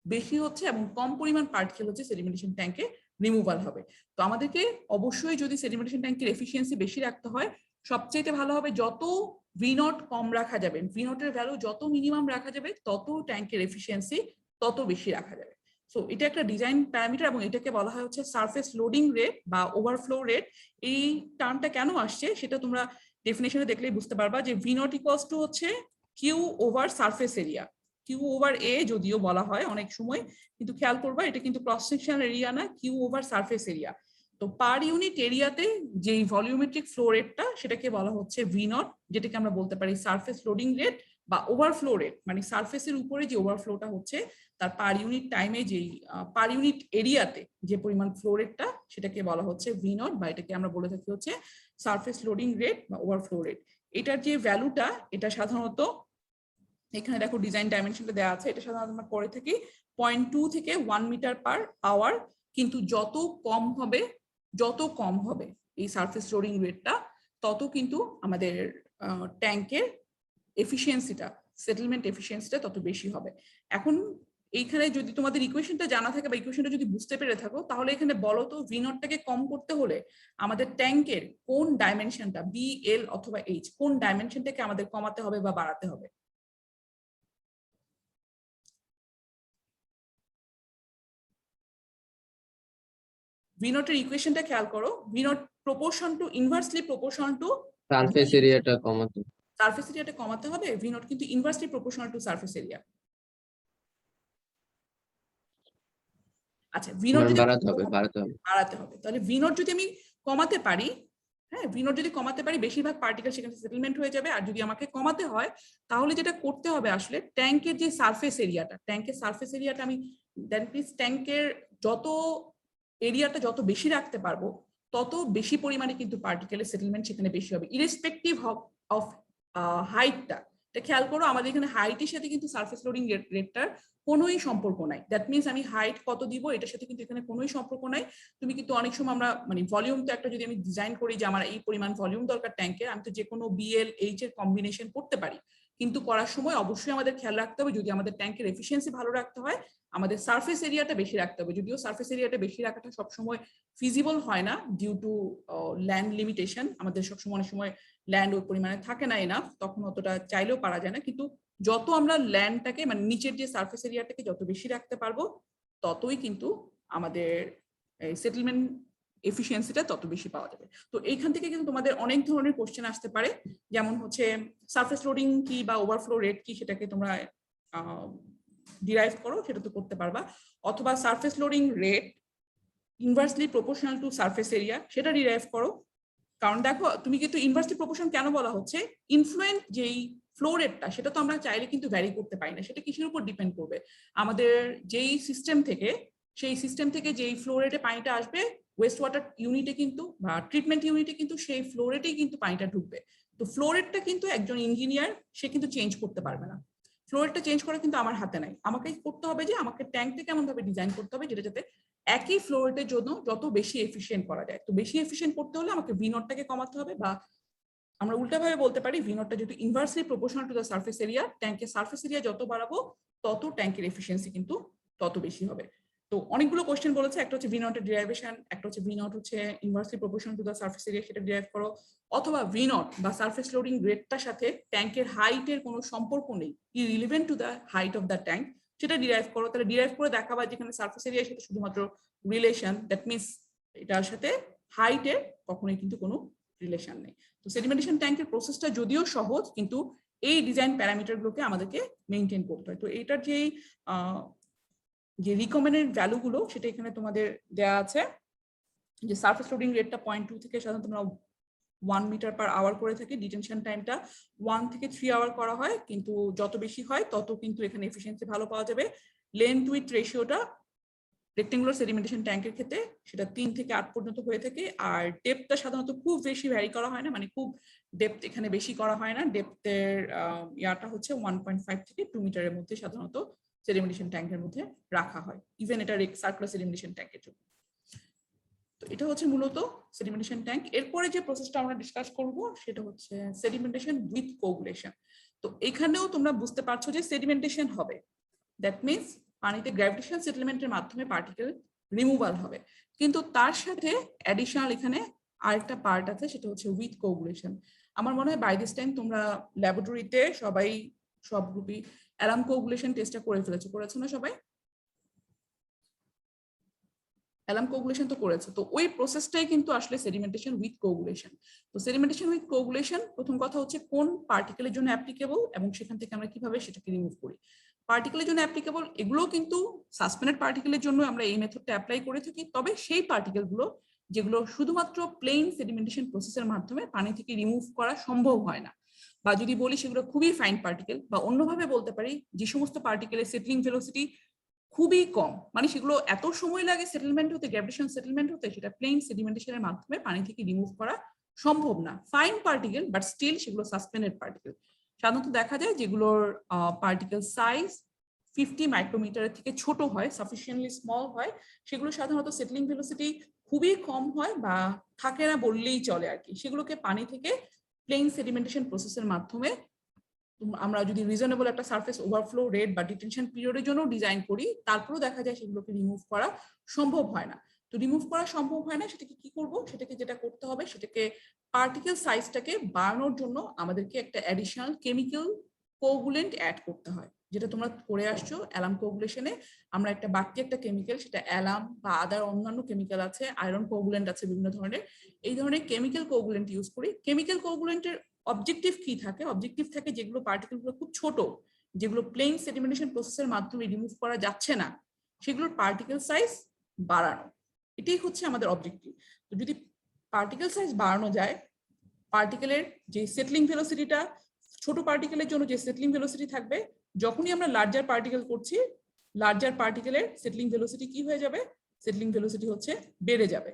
বেশি হচ্ছে, এবং কম পরিমাণ পার্টিকেল হচ্ছে সেডিমেন্টেশন ট্যাঙ্কে রিমুভাল হবে। তো আমাদেরকে অবশ্যই যদি সেডিমেন্টেশন ট্যাঙ্কের এফিসিয়েন্সি বেশি রাখতে হয়, সবচেয়ে ভালো হবে যত ভি নট কম রাখা যাবে, ভি নটের ভ্যালু যত মিনিমাম রাখা যাবে, তত ট্যাঙ্কের এফিসিয়েন্সি তত বেশি রাখা যাবে। সো এটা একটা ডিজাইন প্যারামিটার, এবং এটাকে বলা হয় হচ্ছে সারফেস লোডিং রেট বা ওভারফ্লো রেট। এই টার্মটা কেন আসছে সেটা তোমরা ডেফিনেশনে দেখলেই বুঝতে পারবা, যে ভি নট ইকুয়ালস টু হচ্ছে Q over surface area. Q over A যদিও বলা হয় অনেক সময়, কিন্তু খেয়াল করবা এটা কিন্তু ক্রস সেকশনাল এরিয়া না, কিউ ওভার সারফেস এরিয়া। তো পার ইউনিট এরিয়াতে যেই ভলিউমেট্রিক ফ্লো রেটটা, সেটাকে বলা হচ্ছে ভি নট, যেটাকে আমরা বলতে পারি সারফেস লোডিং রেট বা ওভারফ্লো রেট, মানে সারফেসের উপরে যে ওভারফ্লোটা হচ্ছে তার পার ইউনিট টাইমে যেই পার ইউনিট এরিয়াতে যে পরিমাণ ফ্লো রেটটা, সেটাকে বলা হচ্ছে ভি নট, বা এটাকে আমরা বলে থাকি হচ্ছে সারফেস লোডিং রেট বা ওভারফ্লো রেট। এটার যে ভ্যালুটা, এটা সাধারণত এখানে দেখো ডিজাইন ডাইমেনশনটা দেওয়া আছে, এটা সাধারণত আমরা করে থাকি 0.2 থেকে 1 মিটার পার আওয়ার। কিন্তু যত কম হবে এই সারফেস লোডিং রেটটা, তত কিন্তু আমাদের ট্যাঙ্কের এফিসিয়েন্সিটা, সেটেলমেন্ট এফিসিয়েন্সিটা তত বেশি হবে। এখন এইখানে যদি তোমাদের ইকুয়েশনটা জানা থাকে বা ইকুয়েশনটা যদি বুঝতে পেরে থাকো, তাহলে এখানে বলো তো ভি নটটাকে কম করতে হলে আমাদের ট্যাঙ্কের কোন ডাইমেনশনটা, বি, এল অথবা এইচ, কোন ডাইমেনশনটাকে আমাদের কমাতে হবে বা বাড়াতে হবে? ভি নটের ইকুয়েশনটা খেয়াল করো, V naught proportion two, inversely proportion two surface এরিয়াটা কমাতে, সারফেস এরিয়াটা কমাতে হবে। ভি নট কিন্তু inversely proportional to surface area. আচ্ছা, ভি নট যদি বাড়াতে হবে। বাড়াতে হবে, তাহলে ভি নট যদি আমি কমাতে পারি, হ্যাঁ, ভি নট যদি কমাতে পারি, বেশিরভাগ পার্টিকেল সেখানে সেটেলমেন্ট হয়ে যাবে। আর যদি আমাকে কমাতে হয়, তাহলে যেটা করতে হবে আসলে, ট্যাঙ্কের যে সারফেস এরিয়াটা আমি, দ্যাট মিনস ট্যাঙ্কের যত এরিয়াটা যত বেশি রাখতে পারবো, তত বেশি পরিমাণে কিন্তু পার্টিকেলের সেটেলমেন্ট সেখানে বেশি হবে, ইরেসপেক্টিভ অফ হাইটটা। এটা খেয়াল করো, আমাদের এখানে হাইটের সাথে কিন্তু সারফেস লোডিং রেটটার কোনোই সম্পর্ক নাই। দ্যাট মিনস আমি হাইট কত দিব এটার সাথে কিন্তু এখানে কোনোই সম্পর্ক নাই। তুমি কিন্তু অনেক সময় আমরা মানে ভলিউম তো একটা, যদি আমি ডিজাইন করি যে আমার এই পরিমাণ ভলিউম দরকার ট্যাঙ্কের, আমি তো যে কোনো বিএল এইচ এর কম্বিনেশন করতে পারি, কিন্তু করার সময় অবশ্যই আমাদের খেয়াল রাখতে হবে, যদি আমাদের ট্যাঙ্কের এফিসিয়েন্সি ভালো রাখতে হয়, আমাদের সারফেস এরিয়াটা বেশি রাখতে হবে। যদিও সারফেস এরিয়াটা বেশি রাখাটা সবসময় ফিজিবল হয় না, ডিউ টু ল্যান্ড লিমিটেশন। আমাদের সবসময় অনেক সময় ল্যান্ড ওই পরিমাণে থাকে না এনাফ, তখন অতটা চাইলেও পারা যায় না। কিন্তু যত আমরা ল্যান্ডটাকে, মানে নিচের যে সারফেস এরিয়াটাকে যত বেশি রাখতে পারবো, ততই কিন্তু আমাদের সেটেলমেন্ট এফিসিয়েন্সিটা তত বেশি পাওয়া যাবে। তো এইখান থেকে কিন্তু তোমাদের অনেক ধরনের কোশ্চেন আসতে পারে, যেমন হচ্ছে সারফেস লোডিং কি বা ওভারফ্লো রেট কি, সেটাকে তোমরা ডিরাইভ করো, সেটা তো করতে পারবা। অথবা surface loading rate inversely proportional to surface area, সেটা ডিরাইভ করো। কারণ দেখো, তুমি কিন্তু ইনভার্সলি প্রপোর্শন কেন বলা হচ্ছে, ইনফ্লুয়েন্ট যেই ফ্লো রেটটা, সেটা তো আমরা চাইলে কিন্তু ভ্যারি করতে পারি না। সেটা কিসের উপর ডিপেন্ড করবে, আমাদের যেই সিস্টেম থেকে, সেই সিস্টেম থেকে যেই ফ্লো রেটে পানিটা আসবে, ওয়েস্ট ওয়াটার ইউনিটে কিন্তু বা ট্রিটমেন্ট ইউনিটে কিন্তু সেই ফ্লো রেটেই কিন্তু পানিটা ঢুকবে। তো ফ্লো রেটটা কিন্তু একজন ইঞ্জিনিয়ার সে কিন্তু চেঞ্জ করতে পারবে না। ফ্লো রেটটা চেঞ্জ করা কিন্তু আমার হাতে নাই। আমাকে করতে হবে যে আমাকে ট্যাঙ্কটাকে এমন ভাবে ডিজাইন করতে হবে যেটা যাতে একই ফ্লো রেটের জন্য যত বেশি এফিশিয়েন্ট করা যায়। তো বেশি এফিশিয়েন্ট করতে হলে আমাকে ভি নটটাকে কমাতে হবে, বা আমরা উল্টাভাবে বলতে পারি ভি নটটা যেহেতু inversely proportional to the surface area, ট্যাঙ্কের সারফেস এরিয়া যত বাড়াবো, তত ট্যাঙ্কের এফিসিয়েন্সি কিন্তু তত বেশি হবে। তো অনেকগুলো কোশ্চেন বলেছে, একটা হচ্ছে ভি নটের ডিরাইভেশন, একটা হচ্ছে ভি নট হচ্ছে inversely proportional to the surface area, সেটা ডিরাইভ করো। অথবা ভি নট বা সারফেস লোডিং রেটটার সাথে ট্যাঙ্কের হাইটের কোনো সম্পর্ক নেই, irrelevant to the height of the tank, সেটা ডিরাইভ করো। তাহলে ডিরাইভ করে দেখাবা যেখানে সারফেস এরিয়ার সাথে শুধুমাত্র রিলেশন, দ্যাট মিনস এটার সাথে হাইটের কখনোই কিন্তু কোনো রিলেশন নেই। তো সেডিমেন্টেশন ট্যাঙ্কের প্রসেসটা যদিও সহজ, কিন্তু এই ডিজাইন প্যারামিটারগুলোকে আমাদেরকে মেনটেন করতে হয়। তো এইটার যে রিকমেন্ডেড ভ্যালুগুলো, সেটা এখানে তোমাদের দেওয়া আছে, যে সারফেস লোডিং রেটটা 0.2 থেকে সাধারণত আমরা 1 মিটার পার আওয়ার করে থাকি, ডিটেনশন টাইমটা 1 থেকে 3 আওয়ার করা হয়, কিন্তু যত বেশি হয় তত কিন্তু এখানে এফিসিয়েন্সি ভালো পাওয়া যাবে। লেন্থ উইথ রেশিওটা রেক্টেঙ্গুলার সেডিমেন্টেশন ট্যাঙ্কের ক্ষেত্রে সেটা 3 থেকে 8 পর্যন্ত হয়ে থাকে। আর ডেপথটা সাধারণত খুব বেশি ভ্যারি করা হয় না, মানে খুব ডেপথ এখানে বেশি করা হয় না। ডেপথের ইয়াটা হচ্ছে 1.5 থেকে 2 মিটারের মধ্যে সাধারণত সেডিমেন্টেশন ট্যাঙ্কের মধ্যে রাখা হয়, ইভেন এটা সার্কুলার সেডিমেন্টেশন ট্যাঙ্কের জন্য। তো এটা হচ্ছে মূলত সেডিমেন্টেশন ট্যাঙ্ক। এরপরে যে প্রসেসটা আমরা ডিসকাস করব সেটা হচ্ছে সেডিমেন্টেশন উইথ কোগুলেশন। তো এখানেও তোমরা বুঝতে পারছো যে সেডিমেন্টেশন হবে, দ্যাট মিনস পানিতে গ্র্যাভিটেশনাল সেটেলমেন্টের মাধ্যমে পার্টিকেল রিমুভাল হবে, কিন্তু তার সাথে অ্যাডিশনাল এখানে আরেকটা পার্ট আছে, সেটা হচ্ছে উইথ কোগুলেশন। আমার মনে হয় বাই দিস টাইম তোমরা ল্যাবরেটরিতে সব গ্রুপই অ্যালার্ম কোগুলেশন টেস্টটা করেছো না সবাই? অ্যালার্ম কোগুলেশন তো করেছে। তো ওই প্রসেসটাই কিন্তু আসলে সেডিমেন্টেশন উইথ কোগুলেশন। তো সেডিমেন্টেশন উইথ কোগুলেশন, প্রথম কথা হচ্ছে কোন পার্টিকেলের জন্য অ্যাপ্লিকেবল এবং সেখান থেকে আমরা কিভাবে সেটাকে রিমুভ করি। পার্টিকেলের জন্য অ্যাপ্লিকেবল এগুলো কিন্তু সাসপেন্ডেড পার্টিকেলের জন্য আমরা এই মেথডটা অ্যাপ্লাই করে থাকি, তবে সেই পার্টিকেলগুলো যেগুলো শুধুমাত্র প্লেন সেডিমেন্টেশন প্রসেসের মাধ্যমে পানি থেকে রিমুভ করা সম্ভব হয় না, বা যদি বলি সেগুলো খুবই ফাইন পার্টিকেল, বা অন্যভাবে বলতে পারি যে সমস্ত পার্টিকেলের সেটলিং ভেলোসিটি খুবই কম, মানে সেগুলো এত সময় লাগে সেটেলমেন্ট হতে, গ্র্যাভিটেশন সেটেলমেন্ট হতে, সেটা প্লেন সেডিমেন্টেশনের মাধ্যমে পানি থেকে রিমুভ করা সম্ভব না। ফাইন পার্টিকেল বাট স্টিল সেগুলো সাসপেন্ডেড পার্টিকেল। সাধারণত দেখা যায় যেগুলোর পার্টিকেল সাইজ 50 মাইক্রোমিটারের থেকে ছোট হয়, সাফিসিয়েন্টলি স্মল হয়, সেগুলো সাধারণত সেটলিং ভেলোসিটি খুবই কম হয় বা থাকে না বললেই চলে আর কি। সেগুলোকে পানি থেকে প্লেন সেডিমেন্টেশন প্রসেসের মাধ্যমে আমরা যদি রিজনেবল একটা সারফেস ওভারফ্লো রেট বা ডিটেনশন পিরিয়ডের জন্য ডিজাইন করি, তারপরেও দেখা যায় সেগুলোকে রিমুভ করা সম্ভব হয় না। তো রিমুভ করা সম্ভব হয় না, সেটাকে কি করব, সেটাকে যেটা করতে হবে সেটাকে পার্টিকেল সাইজটাকে বাড়ানোর জন্য আমাদেরকে একটা অ্যাডিশনাল কেমিক্যাল কোগুলেন্ট অ্যাড করতে হয়, যেটা তোমরা করে আসছো অ্যালাম কোগুলেশনে। আমরা একটা বাড়তি একটা কেমিক্যাল, সেটা অ্যালাম বা আদার অন্যান্য কেমিক্যাল আছে, আয়রন কোগুলেন্ট আছে বিভিন্ন ধরনের, এই ধরনের কেমিক্যাল কোগুলেন্ট ইউজ করি। কেমিক্যাল কোগুলেন্টের অবজেক্টিভ কি থাকে? অবজেক্টিভ থাকে যেগুলো পার্টিকেলগুলো খুব ছোট, যেগুলো প্লেন সেডিমেন্টেশন প্রসেসের মাধ্যমে রিমুভ করা যাচ্ছে না, সেগুলোর পার্টিকেল সাইজ বাড়ানো, এটাই হচ্ছে আমাদের অবজেক্টিভ। তো যদি পার্টিকেল সাইজ বাড়ানো যায়, পার্টিকেলের যে সেটলিং ভেলোসিটিটা, ছোট পার্টিকেলের জন্য যে সেটলিং ভেলোসিটি থাকবে, যখনই আমরা লার্জার পার্টিকেল করছি, লার্জার পার্টিকেলের সেটলিং ভেলোসিটি কি হয়ে যাবে? সেটলিং ভেলোসিটি হচ্ছে বেড়ে যাবে।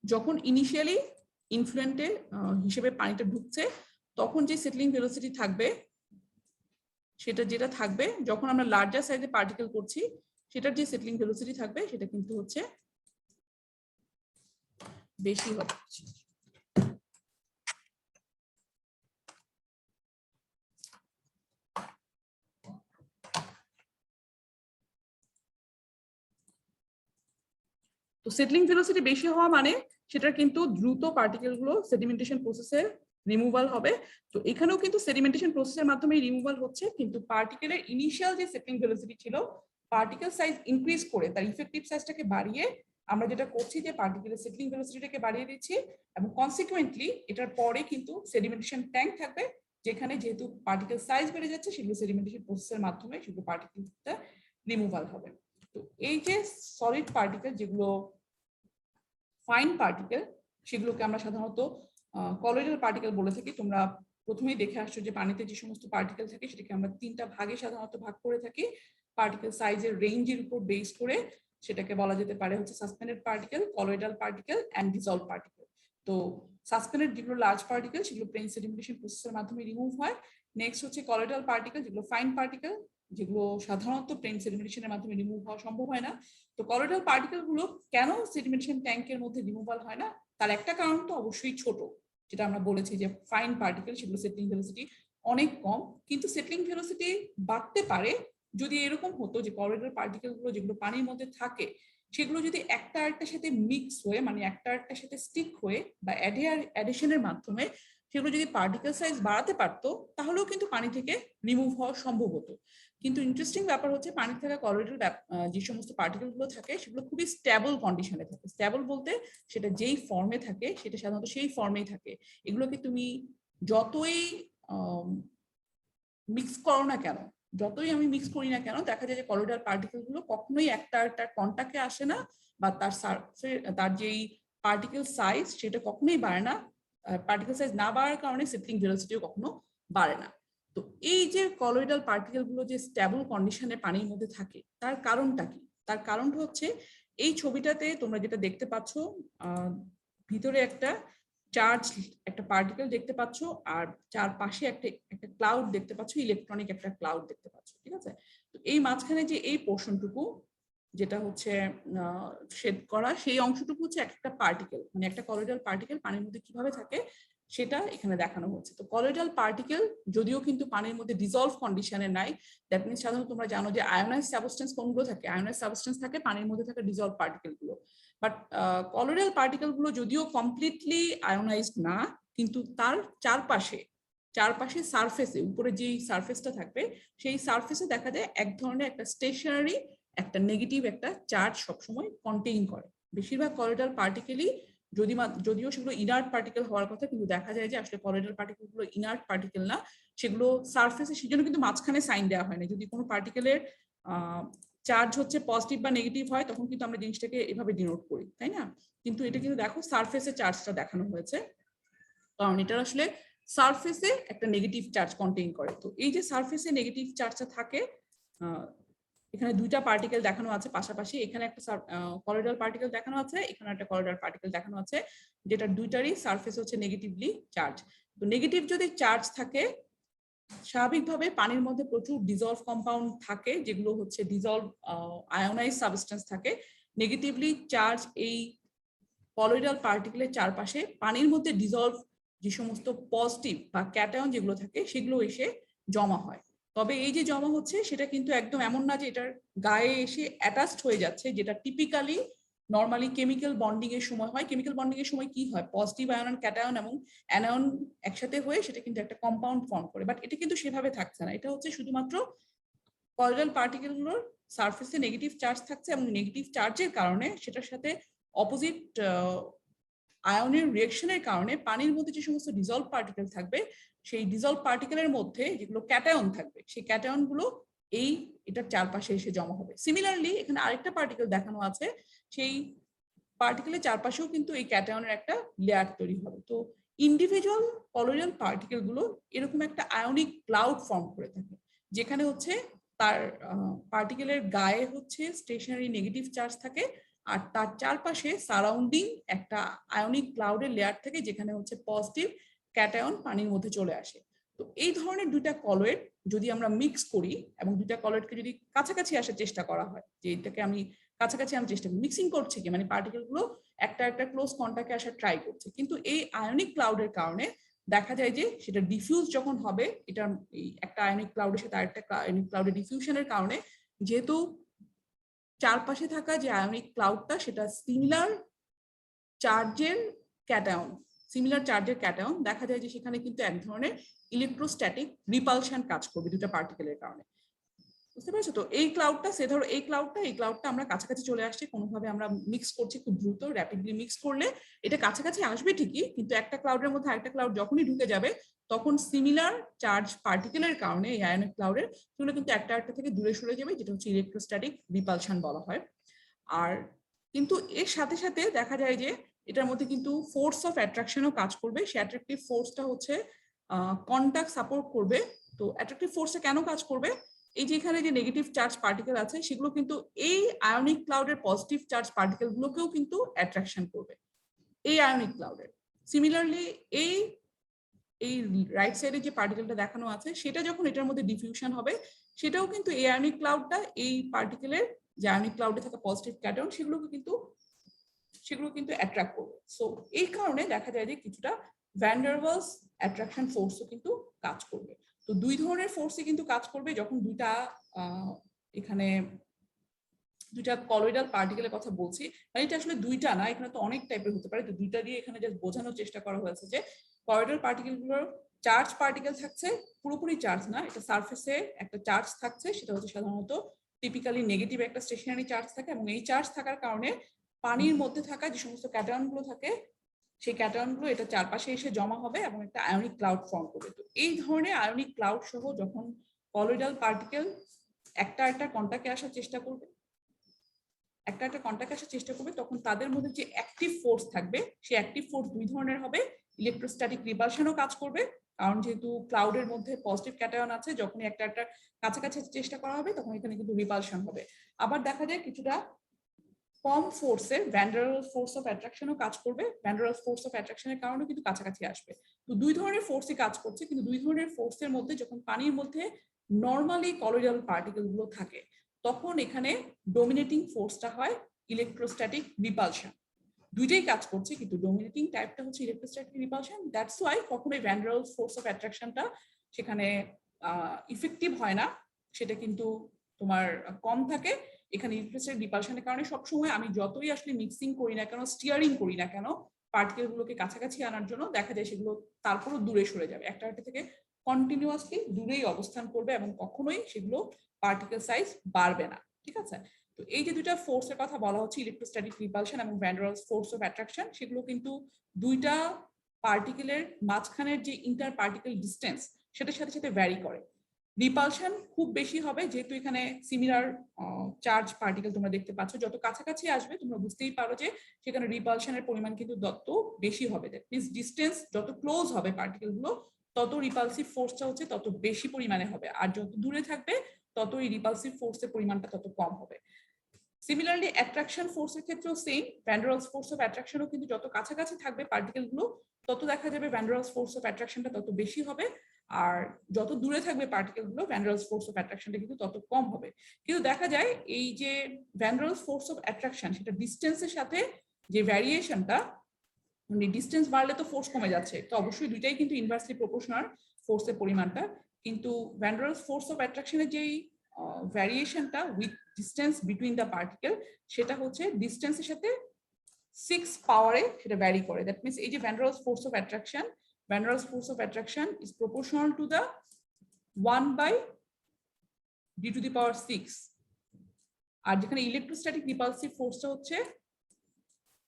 যখন ইনিশিয়ালি ইনফ্লুয়েন্টে হিসেবে পানিটা ঢুকছে, তখন যে সেটলিং ভেলোসিটি থাকবে, সেটা যেটা থাকবে যখন আমরা লার্জার সাইজে পার্টিকেল করছি, সেটার যে সেটলিং ভেলোসিটি থাকবে সেটা কিন্তু হচ্ছে বেশি হবে। তো সেটলিং ভেলোসিটি বেশি হওয়া মানে সেটা কিন্তু দ্রুত পার্টিকেলগুলো সেডিমেন্টেশন প্রসেসে রিমুভাল হবে। তো এখানেও কিন্তু সেডিমেন্টেশন প্রসেসের মাধ্যমে রিমুভাল হচ্ছে, কিন্তু পার্টিকেলের ইনিশিয়াল যে সেটলিং ভেলোসিটি ছিল, পার্টিকেল সাইজ ইনক্রিজ করে তার ইফেক্টিভ সাইজটাকে বাড়িয়ে আমরা যেটা করছি যে পার্টিকেলের সেটলিং ভেলোসিটিটাকে বাড়িয়ে দিচ্ছি, এবং কনসিকুয়েন্টলি এটার পরে কিন্তু সেডিমেন্টেশন ট্যাঙ্ক থাকবে, যেখানে যেহেতু পার্টিকেল সাইজ বেড়ে যাচ্ছে, সেগুলো সেডিমেন্টেশন প্রসেসের মাধ্যমে সেগুলো পার্টিকেলটা রিমুভাল হবে। তো এই যে সলিড পার্টিকেল, যেগুলো ফাইন পার্টিকেল, সেগুলোকে আমরা সাধারণত কলোয়েডাল পার্টিকেল বলে থাকি। তোমরা প্রথমেই দেখে আসছো যে পানিতে যে সমস্ত পার্টিকেল থাকে সেটাকে আমরা তিনটা ভাগে সাধারণত ভাগ করে থাকি পার্টিকেল সাইজের রেঞ্জের উপর বেস করে। সেটাকে বলা যেতে পারে হচ্ছে suspended particle, colloidal particle and dissolve particle. তো সাসপেন্ডেড যেগুলো লার্জ পার্টিকেল, সেগুলো প্লেন সেডিমেন্টেশন প্রসেসের মাধ্যমে রিমুভ হয়। নেক্সট হচ্ছে কলোয়েডাল পার্টিকেল, যেগুলো ফাইন পার্টিকেল, যেগুলো সাধারণত প্লেন সেডিমেন্টেশনের মাধ্যমে রিমুভ হওয়া সম্ভব হয় না। তো কলোয়েডাল পার্টিকেল গুলো কেন সেডিমেন্টেশন ট্যাঙ্কের মধ্যে রিমুভাল হয় না, তার একটা কারণ তো অবশ্যই ছোট, যেটা আমরা বলেছি যে ফাইন পার্টিকেল, সেগুলো সেটলিং ভেলোসিটি অনেক কম, কিন্তু সেটলিং ভেলোসিটি বাড়তে পারে যদি এরকম হতো যে কলোয়েডাল পার্টিকেল গুলো যেগুলো পানির মধ্যে থাকে, সেগুলো যদি একটা আরেকটার সাথে মিক্স হয়ে, মানে একটা আরেকটার সাথে স্টিক হয়ে বা অ্যাডিশনের মাধ্যমে সেগুলো যদি পার্টিকেল সাইজ বাড়াতে পারতো, তাহলেও কিন্তু পানি থেকে রিমুভ হওয়া সম্ভব হতো। কিন্তু ইন্টারেস্টিং ব্যাপার হচ্ছে পানিতে থাকা কলোয়েডাল যে সমস্ত পার্টিকেল গুলো থাকে, সেগুলো খুবই স্টেবল কন্ডিশনে থাকে। স্টেবল বলতে সেটা যেই ফর্মে থাকে সেটা সাধারণত সেই ফর্মেই থাকে। এগুলোকে তুমি যতই মিক্স করো না কেন, যতই আমি মিক্স করি না কেন, দেখা যায় যে কলোয়েডাল পার্টিকেল গুলো কখনোই একটা কন্টাক্টে আসে না, বা তার যেই পার্টিকেল সাইজ সেটা কখনোই বাড়ে না। পার্টিকেল সাইজ না বাড়ার কারণে সেটলিং ভেলোসিটিও কখনো বাড়ে না। তো এই যে কলোয়েডাল পার্টিকেল গুলো যে স্টেবল কন্ডিশনে পানির মধ্যে থাকে, তার কারণটা কি? তার কারণটা হচ্ছে এই ছবিটাতে তোমরা যেটা দেখতে পাচ্ছ, ভিতরে একটা চার্জ, একটা পার্টিকেল দেখতে পাচ্ছ, আর চারপাশে একটা ক্লাউড দেখতে পাচ্ছ, ইলেকট্রনিক একটা ক্লাউড দেখতে পাচ্ছ, ঠিক আছে? তো এই মাঝখানে যে এই পোর্শনটুকু যেটা হচ্ছে শেড করা, সেই অংশটুকু হচ্ছে একটা পার্টিকেল, মানে একটা কলোয়েডাল পার্টিকেল পানির মধ্যে কিভাবে থাকে সেটা এখানে দেখানো হচ্ছে। তো কলোয়েডাল পার্টিকেল যদিও কিন্তু পানির মধ্যে ডিসলভ কন্ডিশনে নাই, দ্যাট মিনস সাধারণত তোমরা জানো যে আয়োনাইজ সাবস্টেন্স কোনগুলো থাকে, আয়োনাইজ সাবস্টেন্স থাকে পানির মধ্যে থাকা ডিসলভ পার্টিকেল গুলো। বাট কলোয়েডাল পার্টিকেল গুলো যদিও কমপ্লিটলি আয়োনাইজড না, কিন্তু তার চারপাশে সারফেসে, উপরে যেই সারফেসটা থাকবে, সেই সারফেসে দেখা যায় এক ধরনের একটা স্টেশনারি, একটা নেগেটিভ একটা চার্জ সবসময় কন্টেইন করে। বেশিরভাগ কলোয়েডাল পার্টিকেলই যদিও সেগুলো ইনার্ট পার্টিকেল হওয়ার কথা, কিন্তু দেখা যায় যে আসলে কলোয়েডাল পার্টিকেল গুলো ইনার্ট পার্টিকেল না, সেগুলো সারফেসে, সেজন্য কিন্তু মাঝখানে সাইন দেওয়া হয় না। যদি কোনো পার্টিকেলের চার্জ হচ্ছে পজিটিভ বা নেগেটিভ হয় তখন কিন্তু আমরা জিনিসটাকে এভাবে ডিনোট করি, তাই না? কিন্তু এটা কিন্তু দেখো সারফেসে চার্জটা দেখানো হয়েছে, কারণ এটা আসলে সারফেসে একটা নেগেটিভ চার্জ কন্টেইন করে। তো এই যে সারফেসে নেগেটিভ চার্জটা থাকে, এখানে দুইটা পার্টিকেল দেখানো আছে পাশাপাশি, এখানে একটা কলিডাল পার্টিকেল দেখানো আছে, এখানে একটা কলিডাল পার্টিকেল দেখানো আছে, যেটা দুইটারই সারফেস হচ্ছে নেগেটিভলি চার্জ। তো নেগেটিভ যদি চার্জ থাকে, স্বাভাবিকভাবে পানির মধ্যে প্রচুর ডিজলভ কম্পাউন্ড থাকে, যেগুলো হচ্ছে ডিজলভ আয়োনাইজ সাবস্টেন্স থাকে। নেগেটিভলি চার্জ এই কলিডাল পার্টিকেলের চারপাশে পানির মধ্যে ডিজলভ যে সমস্ত পজিটিভ বা ক্যাটায়ন যেগুলো থাকে সেগুলো এসে জমা হয়। তবে এই যে জমা হচ্ছে সেটা কিন্তু একদম এমন না যে এটার গায়ে এসে অ্যাটাচড হয়ে যাচ্ছে, যেটা টিপিক্যালি নর্মালি কেমিক্যাল বন্ডিং এর সময় হয়। কেমিক্যাল বন্ডিং এর সময় কি হয়, পজিটিভ আয়ন ক্যাটায়ন এবং অ্যানায়ন একসাথে হয়ে সেটা কিন্তু একটা কম্পাউন্ড ফর্ম করে, বাট এটা কিন্তু সেভাবে থাকছে না। এটা হচ্ছে শুধুমাত্র কলিডাল পার্টিকেলগুলোর সারফেসে নেগেটিভ চার্জ থাকছে এবং নেগেটিভ চার্জের কারণে সেটার সাথে অপোজিট আয়নের রিঅ্যাকশনের কারণে পানির মধ্যে যে সমস্ত ডিজলভ পার্টিকেল থাকবে, সেই ডিজলভ পার্টিকেলের মধ্যে যেগুলো ক্যাটায়ন থাকবে, সেই ক্যাটায়ন গুলো এটার চারপাশে এসে জমা হবে। সিমিলারলি এখানে আরেকটা পার্টিকেল দেখানো আছে, সেই পার্টিকেলের চারপাশেও কিন্তু এই ক্যাটায়নের একটা লেয়ার তৈরি হবে। তো ইন্ডিভিজুয়াল কলোইডাল পার্টিকেল গুলো এরকম একটা আয়নিক ক্লাউড ফর্ম করে থাকে, যেখানে হচ্ছে তার পার্টিকেলের গায়ে হচ্ছে স্টেশনারি নেগেটিভ চার্জ থাকে, আর তার চারপাশে সারাউন্ডিং একটা আয়নিক ক্লাউডের লেয়ার থাকে, যেখানে হচ্ছে পজিটিভ ক্যাটায়ন পানির মধ্যে চলে আসে। তো এই ধরনের দুইটা কলয়েড যদি আমরা মিক্স করি এবং দুইটা কলয়েডকে যদি কাছাকাছি আসার চেষ্টা করা হয়, যে এটাকে আমি কাছাকাছি আমি চেষ্টা করি, মিক্সিং করছি কি মানে পার্টিকেল গুলো একটা একটা ক্লোজ কন্টাক্টে আসার ট্রাই করছে, কিন্তু এই আয়নিক ক্লাউডের কারণে দেখা যায় যে সেটা ডিফিউজ যখন হবে, এটা একটা আয়নিক ক্লাউডের সাথে আরেকটা আয়নিক ক্লাউডের ডিফিউশনের কারণে, যেহেতু চারপাশে থাকা যে আয়নিক ক্লাউডটা সেটা সিমিলার চার্জের ক্যাটায়ন, দেখা যায় যে সেখানে কিন্তু এক ধরনের ইলেকট্রোস্ট্যাটিক রিপালশন কাজ করবে দুটো পার্টিকেলের কারণে। বুঝতে পারছো? তো এই ক্লাউডটা ধরো এই ক্লাউডটা আমরা কাছাকাছি চলে আসছি, কোনোভাবে আমরা মিক্স করছি খুব দ্রুত, র্যাপিডলি মিক্স করলে এটা কাছাকাছি আসবে ঠিকই, কিন্তু একটা ক্লাউডের মধ্যে আরেকটা ক্লাউড যখনই ঢুকে যাবে তখন সিমিলার চার্জ পার্টিকেলের কারণে এই আয়নিক ক্লাউডের সেগুলো কিন্তু একটা থেকে দূরে সরে যাবে, যেটা হচ্ছে ইলেকট্রোস্ট্যাটিক রিপালশন বলা হয়। আর কিন্তু এর সাথে সাথে দেখা যায় যে এটার মধ্যে কিন্তু ফোর্স অফ অ্যাট্রাকশনও কাজ করবে। সে অ্যাট্রাকটিভ ফোর্সটা হচ্ছে কন্টাক্ট সাপোর্ট করবে। তো অ্যাট্রাকটিভ ফোর্সটা কেন কাজ করবে, এই যে এখানে যে নেগেটিভ চার্জ পার্টিকেল আছে সেগুলো কিন্তু এই আয়নিক ক্লাউডের পজিটিভ চার্জ পার্টিকেল গুলোকেও কিন্তু অ্যাট্রাকশন করবে এই আয়নিক ক্লাউডের। সিমিলারলি এই এই রাইট সাইডে যে পার্টিকেলটা দেখানো আছে সেটা যখন এটার মধ্যে ডিফিউশন হবে, সেটাও কিন্তু এই আয়নিক ক্লাউডটা এই পার্টিকেলের যে আয়নিক ক্লাউডে থাকা পজিটিভ ক্যাটায়ন সেগুলো কিন্তু অ্যাট্রাক্ট করবে। সো এই কারণে দেখা যায় যে কিছুটা ভ্যান ডার ওয়ালস অ্যাট্রাকশন ফোর্সও কিন্তু কাজ করবে। তো দুই ধরনের ফোর্সই কিন্তু কাজ করবে যখন এখানে দুইটা কলয়েডাল পার্টিকেলের কথা বলছি, মানে এটা আসলে দুইটা না, এখানে তো অনেক টাইপের হতে পারে। তো দুইটা দিয়ে এখানে জাস্ট বোঝানোর চেষ্টা করা হয়েছে যে কলয়েডাল পার্টিকেল গুলোর চার্জ পার্টিকেল থাকছে, পুরোপুরি চার্জ না, এটা সারফেসে একটা চার্জ থাকছে, সেটা হচ্ছে সাধারণত টিপিক্যালি নেগেটিভ একটা স্টেশনারি চার্জ থাকে, এবং এই চার্জ থাকার কারণে পানির মধ্যে থাকা যে সমস্ত ক্যাটায়ন গুলো থাকে সেই ক্যাটায়ন গুলো এটা চারপাশে এসে জমা হবে এবং একটা আয়নিক ক্লাউড ফর্ম করবে। তো এই ধরনের আয়নিক ক্লাউড সহ যখন কলয়েডাল পার্টিকেল একটা কন্টাক্টে আসার চেষ্টা করবে তখন তাদের মধ্যে যে অ্যাক্টিভ ফোর্স থাকবে সেই অ্যাক্টিভ ফোর্স দুই ধরনের হবে। ইলেকট্রোস্ট্যাটিক রিপালশনও কাজ করবে, কারণ যেহেতু ক্লাউডের মধ্যে পজিটিভ ক্যাটায়ন আছে, যখনই একটা কাছাকাছি চেষ্টা করা হবে তখন এখানে কিন্তু রিপালশন হবে। আবার দেখা যায় কিছুটা কম ফোর্সের van der Waals force of অ্যাট্রাকশনও কাজ করবে, van der Waals force of অ্যাট্রাকশনের কারণে কিন্তু কাছাকাছি আসবে। তো দুই ধরনের ফোর্সই কাজ করছে, কিন্তু দুই ধরনের ফোর্সের মধ্যে যখন পানির মধ্যে নর্মালি কলয়েডাল পার্টিকেল গুলো থাকে তখন এখানে ডোমিনেটিং ফোর্সটা হয় ইলেকট্রোস্ট্যাটিক রিপালশন। দুইটাই কাজ করছে, কিন্তু ডোমিনেটিং টাইপটা হচ্ছে ইলেকট্রোস্ট্যাটিক রিপালশন। দ্যাটস ওয়াই কখনোই van der Waals force of অ্যাট্রাকশনটা সেখানে ইফেক্টিভ হয় না, সেটা কিন্তু তোমার কম থাকে। এখানে ইলেকট্রোস্ট্যাটিক রিপালশনের কারণে সবসময় আমি যতই আসলে মিক্সিং করি না কেন, স্টিয়ারিং করি না কেন পার্টিকেল গুলোকে কাছাকাছি আনার জন্য, দেখা যায় সেগুলো তারপরও দূরে সরে যাবে, একটা থেকে কন্টিনিউয়াসলি দূরেই অবস্থান করবে এবং কখনোই সেগুলো পার্টিকেল সাইজ বাড়বে না। ঠিক আছে? তো এই যে দুইটা ফোর্সের কথা বলা হচ্ছে, ইলেকট্রোস্ট্যাটিক রিপালশন এবং van der Waals force of attraction, সেগুলো কিন্তু দুইটা পার্টিকেলের মাঝখানের যে ইন্টার পার্টিকেল ডিস্টেন্স সেটার সাথে সাথে ভ্যারি করে। রিপালশন খুব বেশি হবে যেহেতু এখানে সিমিলার চার্জ পার্টিকেল তোমরা দেখতে পাচ্ছ, যত কাছাকাছি আসবে তোমরা বুঝতেই পারো যে সেখানে রিপালশনের পরিমাণ কিন্তু তত বেশি হবে। দ্যাট মিনস ডিস্টেন্স যত ক্লোজ হবে পার্টিকেল গুলো তত রিপালসিভ ফোর্সটা হচ্ছে তত বেশি পরিমাণে হবে, আর যত দূরে থাকবে তত এই রিপালসিভ ফোর্সের পরিমাণটা তত কম হবে। সিমিলারলি অ্যাট্রাকশন ফোর্সের ক্ষেত্রেও same, van der Waals force of অ্যাট্রাকশনও কিন্তু যত কাছাকাছি থাকবে পার্টিকেল গুলো তত দেখা যাবে van der Waals force of অ্যাট্রাকশনটা তত বেশি হবে, আর যত দূরে থাকবে পার্টিকেল গুলো van der Waals force of অ্যাট্রাকশনটা কিন্তু তত কম হবে। কিন্তু দেখা যায় এই যে van der Waals force of attraction সেটা ডিস্টেন্সের সাথে যে ভ্যারিয়েশনটা, মানে ডিস্টেন্স বাড়লে তো ফোর্স কমে যাচ্ছে, তো অবশ্যই দুইটাই কিন্তু ইনভার্সলি প্রপোর্শনাল ফোর্সের পরিমাণটা, কিন্তু van der Waals force of অ্যাট্রাকশনের যেই ভ্যারিয়েশনটা with distance between the particle সেটা হচ্ছে ডিস্টেন্সের সাথে 6 পাওয়ারে সেটা ভ্যারি করে। দ্যাট মিনস এই যে van der Waals force of attraction, van der Waals force of attraction is proportional to the 1/d⁶, আর যেখানে ইলেকট্রোস্ট্যাটিক রিপালসিভ ফোর্সটা হচ্ছে